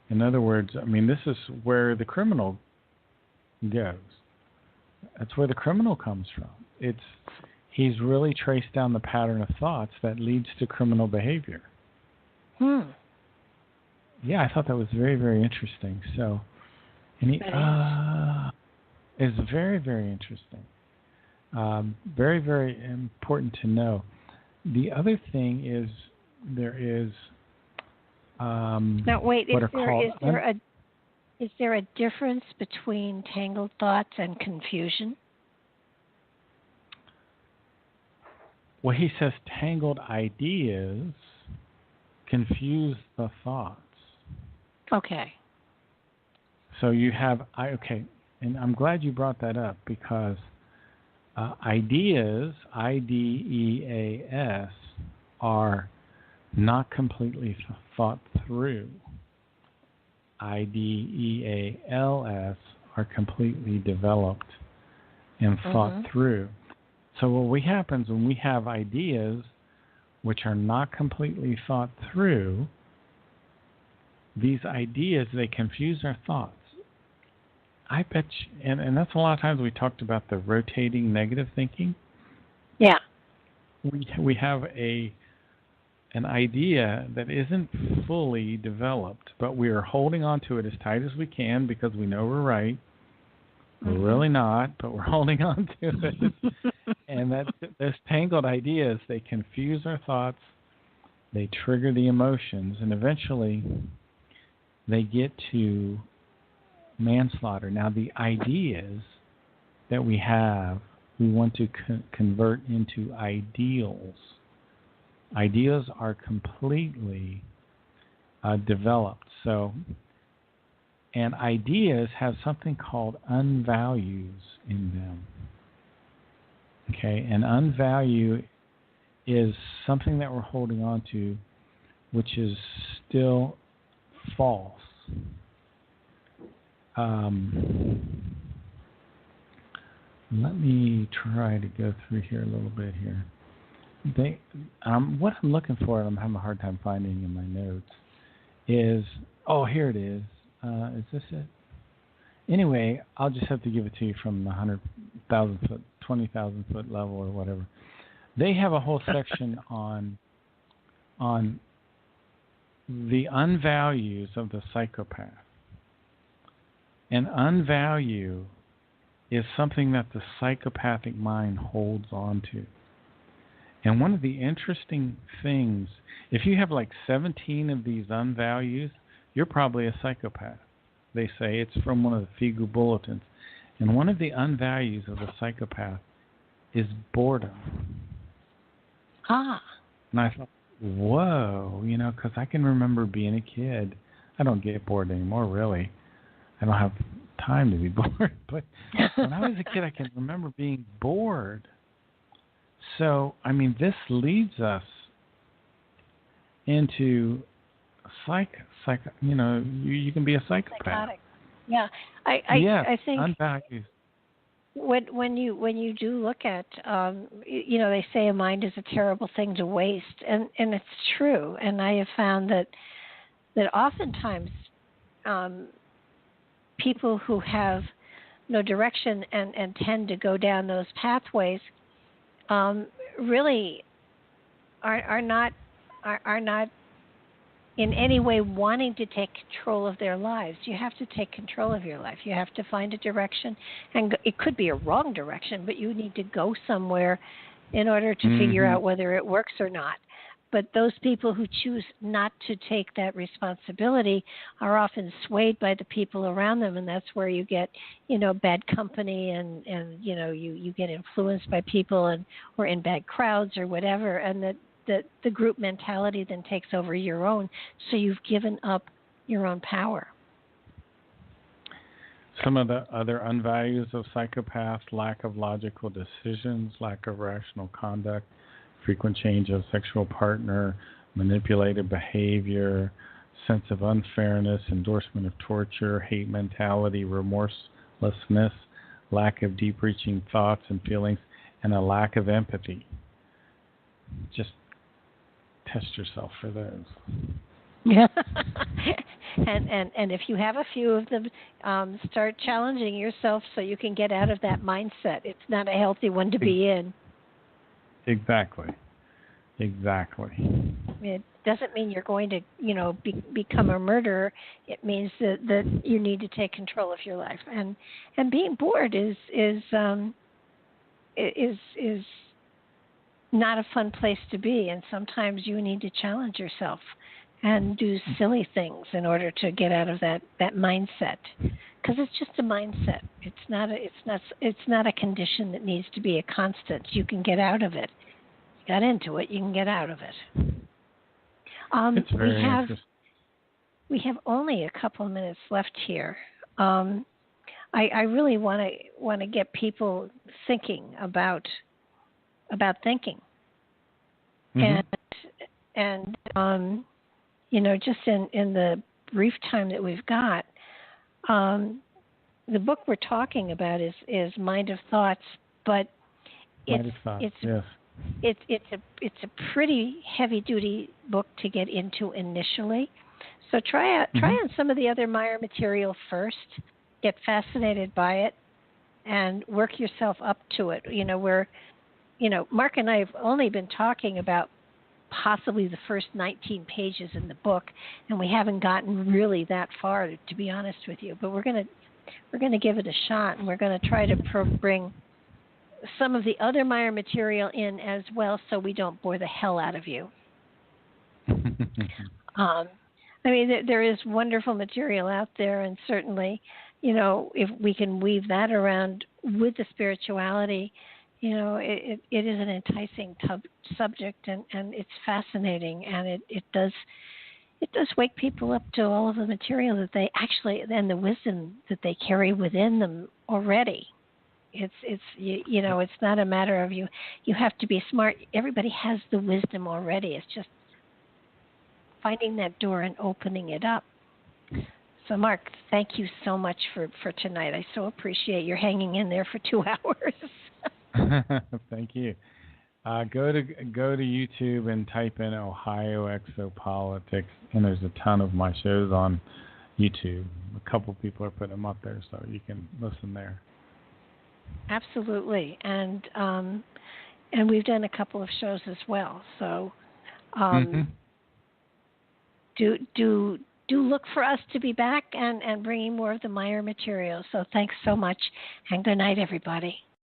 In other words, I mean, this is where the criminal goes. That's where the criminal comes from. He's really traced down the pattern of thoughts that leads to criminal behavior. Yeah, I thought that was very, very interesting. So, it's very, very interesting. Very, very important to know. The other thing is there is now wait, what is there a difference between tangled thoughts and confusion? Well, he says tangled ideas confuse the thoughts. Okay. So you have and I'm glad you brought that up because ideas, IDEAS, are not completely thought through. IDEALS are completely developed and thought through. So what happens when we have ideas which are not completely thought through, these ideas, they confuse our thoughts. I bet you, and that's a lot of times we talked about the rotating negative thinking. Yeah. We have an idea that isn't fully developed, but we are holding on to it as tight as we can because we know we're right. We're really not, but we're holding on to it. And those tangled ideas, they confuse our thoughts, they trigger the emotions, and eventually they get to manslaughter. Now, the ideas that we have, we want to convert into ideals. Ideas are completely developed. So, and ideas have something called unvalues in them. Okay, and unvalue is something that we're holding on to, which is still false. Let me try to go through here a little bit here. What I'm looking for, and I'm having a hard time finding in my notes, is, here it is. Is this it? Anyway, I'll just have to give it to you from the 100,000 foot, 20,000 foot level or whatever. They have a whole section on the unvalues of the psychopath. And unvalue is something that the psychopathic mind holds on to. And one of the interesting things, if you have like 17 of these unvalues, you're probably a psychopath. They say it's from one of the Figu bulletins. And one of the unvalues of a psychopath is boredom. And I thought, whoa, because I can remember being a kid. I don't get bored anymore, really. I don't have time to be bored. But when I was a kid, I can remember being bored. So, I mean, this leads us into you can be a psychopath. Psychotic. Yeah. I think unvalues. when you do look at, they say a mind is a terrible thing to waste, and it's true. And I have found that oftentimes people who have no direction and tend to go down those pathways really are not in any way wanting to take control of their lives. You have to take control of your life. You have to find a direction, and it could be a wrong direction, but you need to go somewhere in order to figure out whether it works or not. But those people who choose not to take that responsibility are often swayed by the people around them, and that's where you get, bad company, and you get influenced by people or in bad crowds or whatever, and that the group mentality then takes over your own, so you've given up your own power. Some of the other unvalues of psychopaths: lack of logical decisions, lack of rational conduct, frequent change of sexual partner, manipulative behavior, sense of unfairness, endorsement of torture, hate mentality, remorselessness, lack of deep-reaching thoughts and feelings, and a lack of empathy. Just test yourself for those. Yeah. and if you have a few of them, start challenging yourself so you can get out of that mindset. It's not a healthy one to be in. Exactly. It doesn't mean you're going to, become a murderer. It means that you need to take control of your life. And being bored is not a fun place to be. And sometimes you need to challenge yourself and do silly things in order to get out of that mindset. Because it's just a mindset. It's not a condition that needs to be a constant. You can get out of it. You got into it, you can get out of it. It's very interesting. We have only a couple of minutes left here. I really want to get people thinking about thinking, and just in the brief time that we've got, the book we're talking about is Mind of Thoughts, but it's a pretty heavy duty book to get into initially. So try on some of the other Meier material first. Get fascinated by it, and work yourself up to it. Mark and I have only been talking about possibly the first 19 pages in the book, and we haven't gotten really that far, to be honest with you. But we're gonna give it a shot, and we're gonna try to bring some of the other Meier material in as well, so we don't bore the hell out of you. There is wonderful material out there, and certainly, if we can weave that around with the spirituality, it is an enticing subject, and it's fascinating, and it does wake people up to all of the material that they actually, and the wisdom that they carry within them already. It's not a matter of you have to be smart. Everybody has the wisdom already. It's just finding that door and opening it up. So, Mark, thank you so much for tonight. I so appreciate your hanging in there for 2 hours. Thank you. Go to YouTube and type in Ohio Exopolitics, and there's a ton of my shows on YouTube. A couple people are putting them up there, so you can listen there. Absolutely, and we've done a couple of shows as well. So do look for us to be back and bringing more of the Meier material. So thanks so much, and good night, everybody.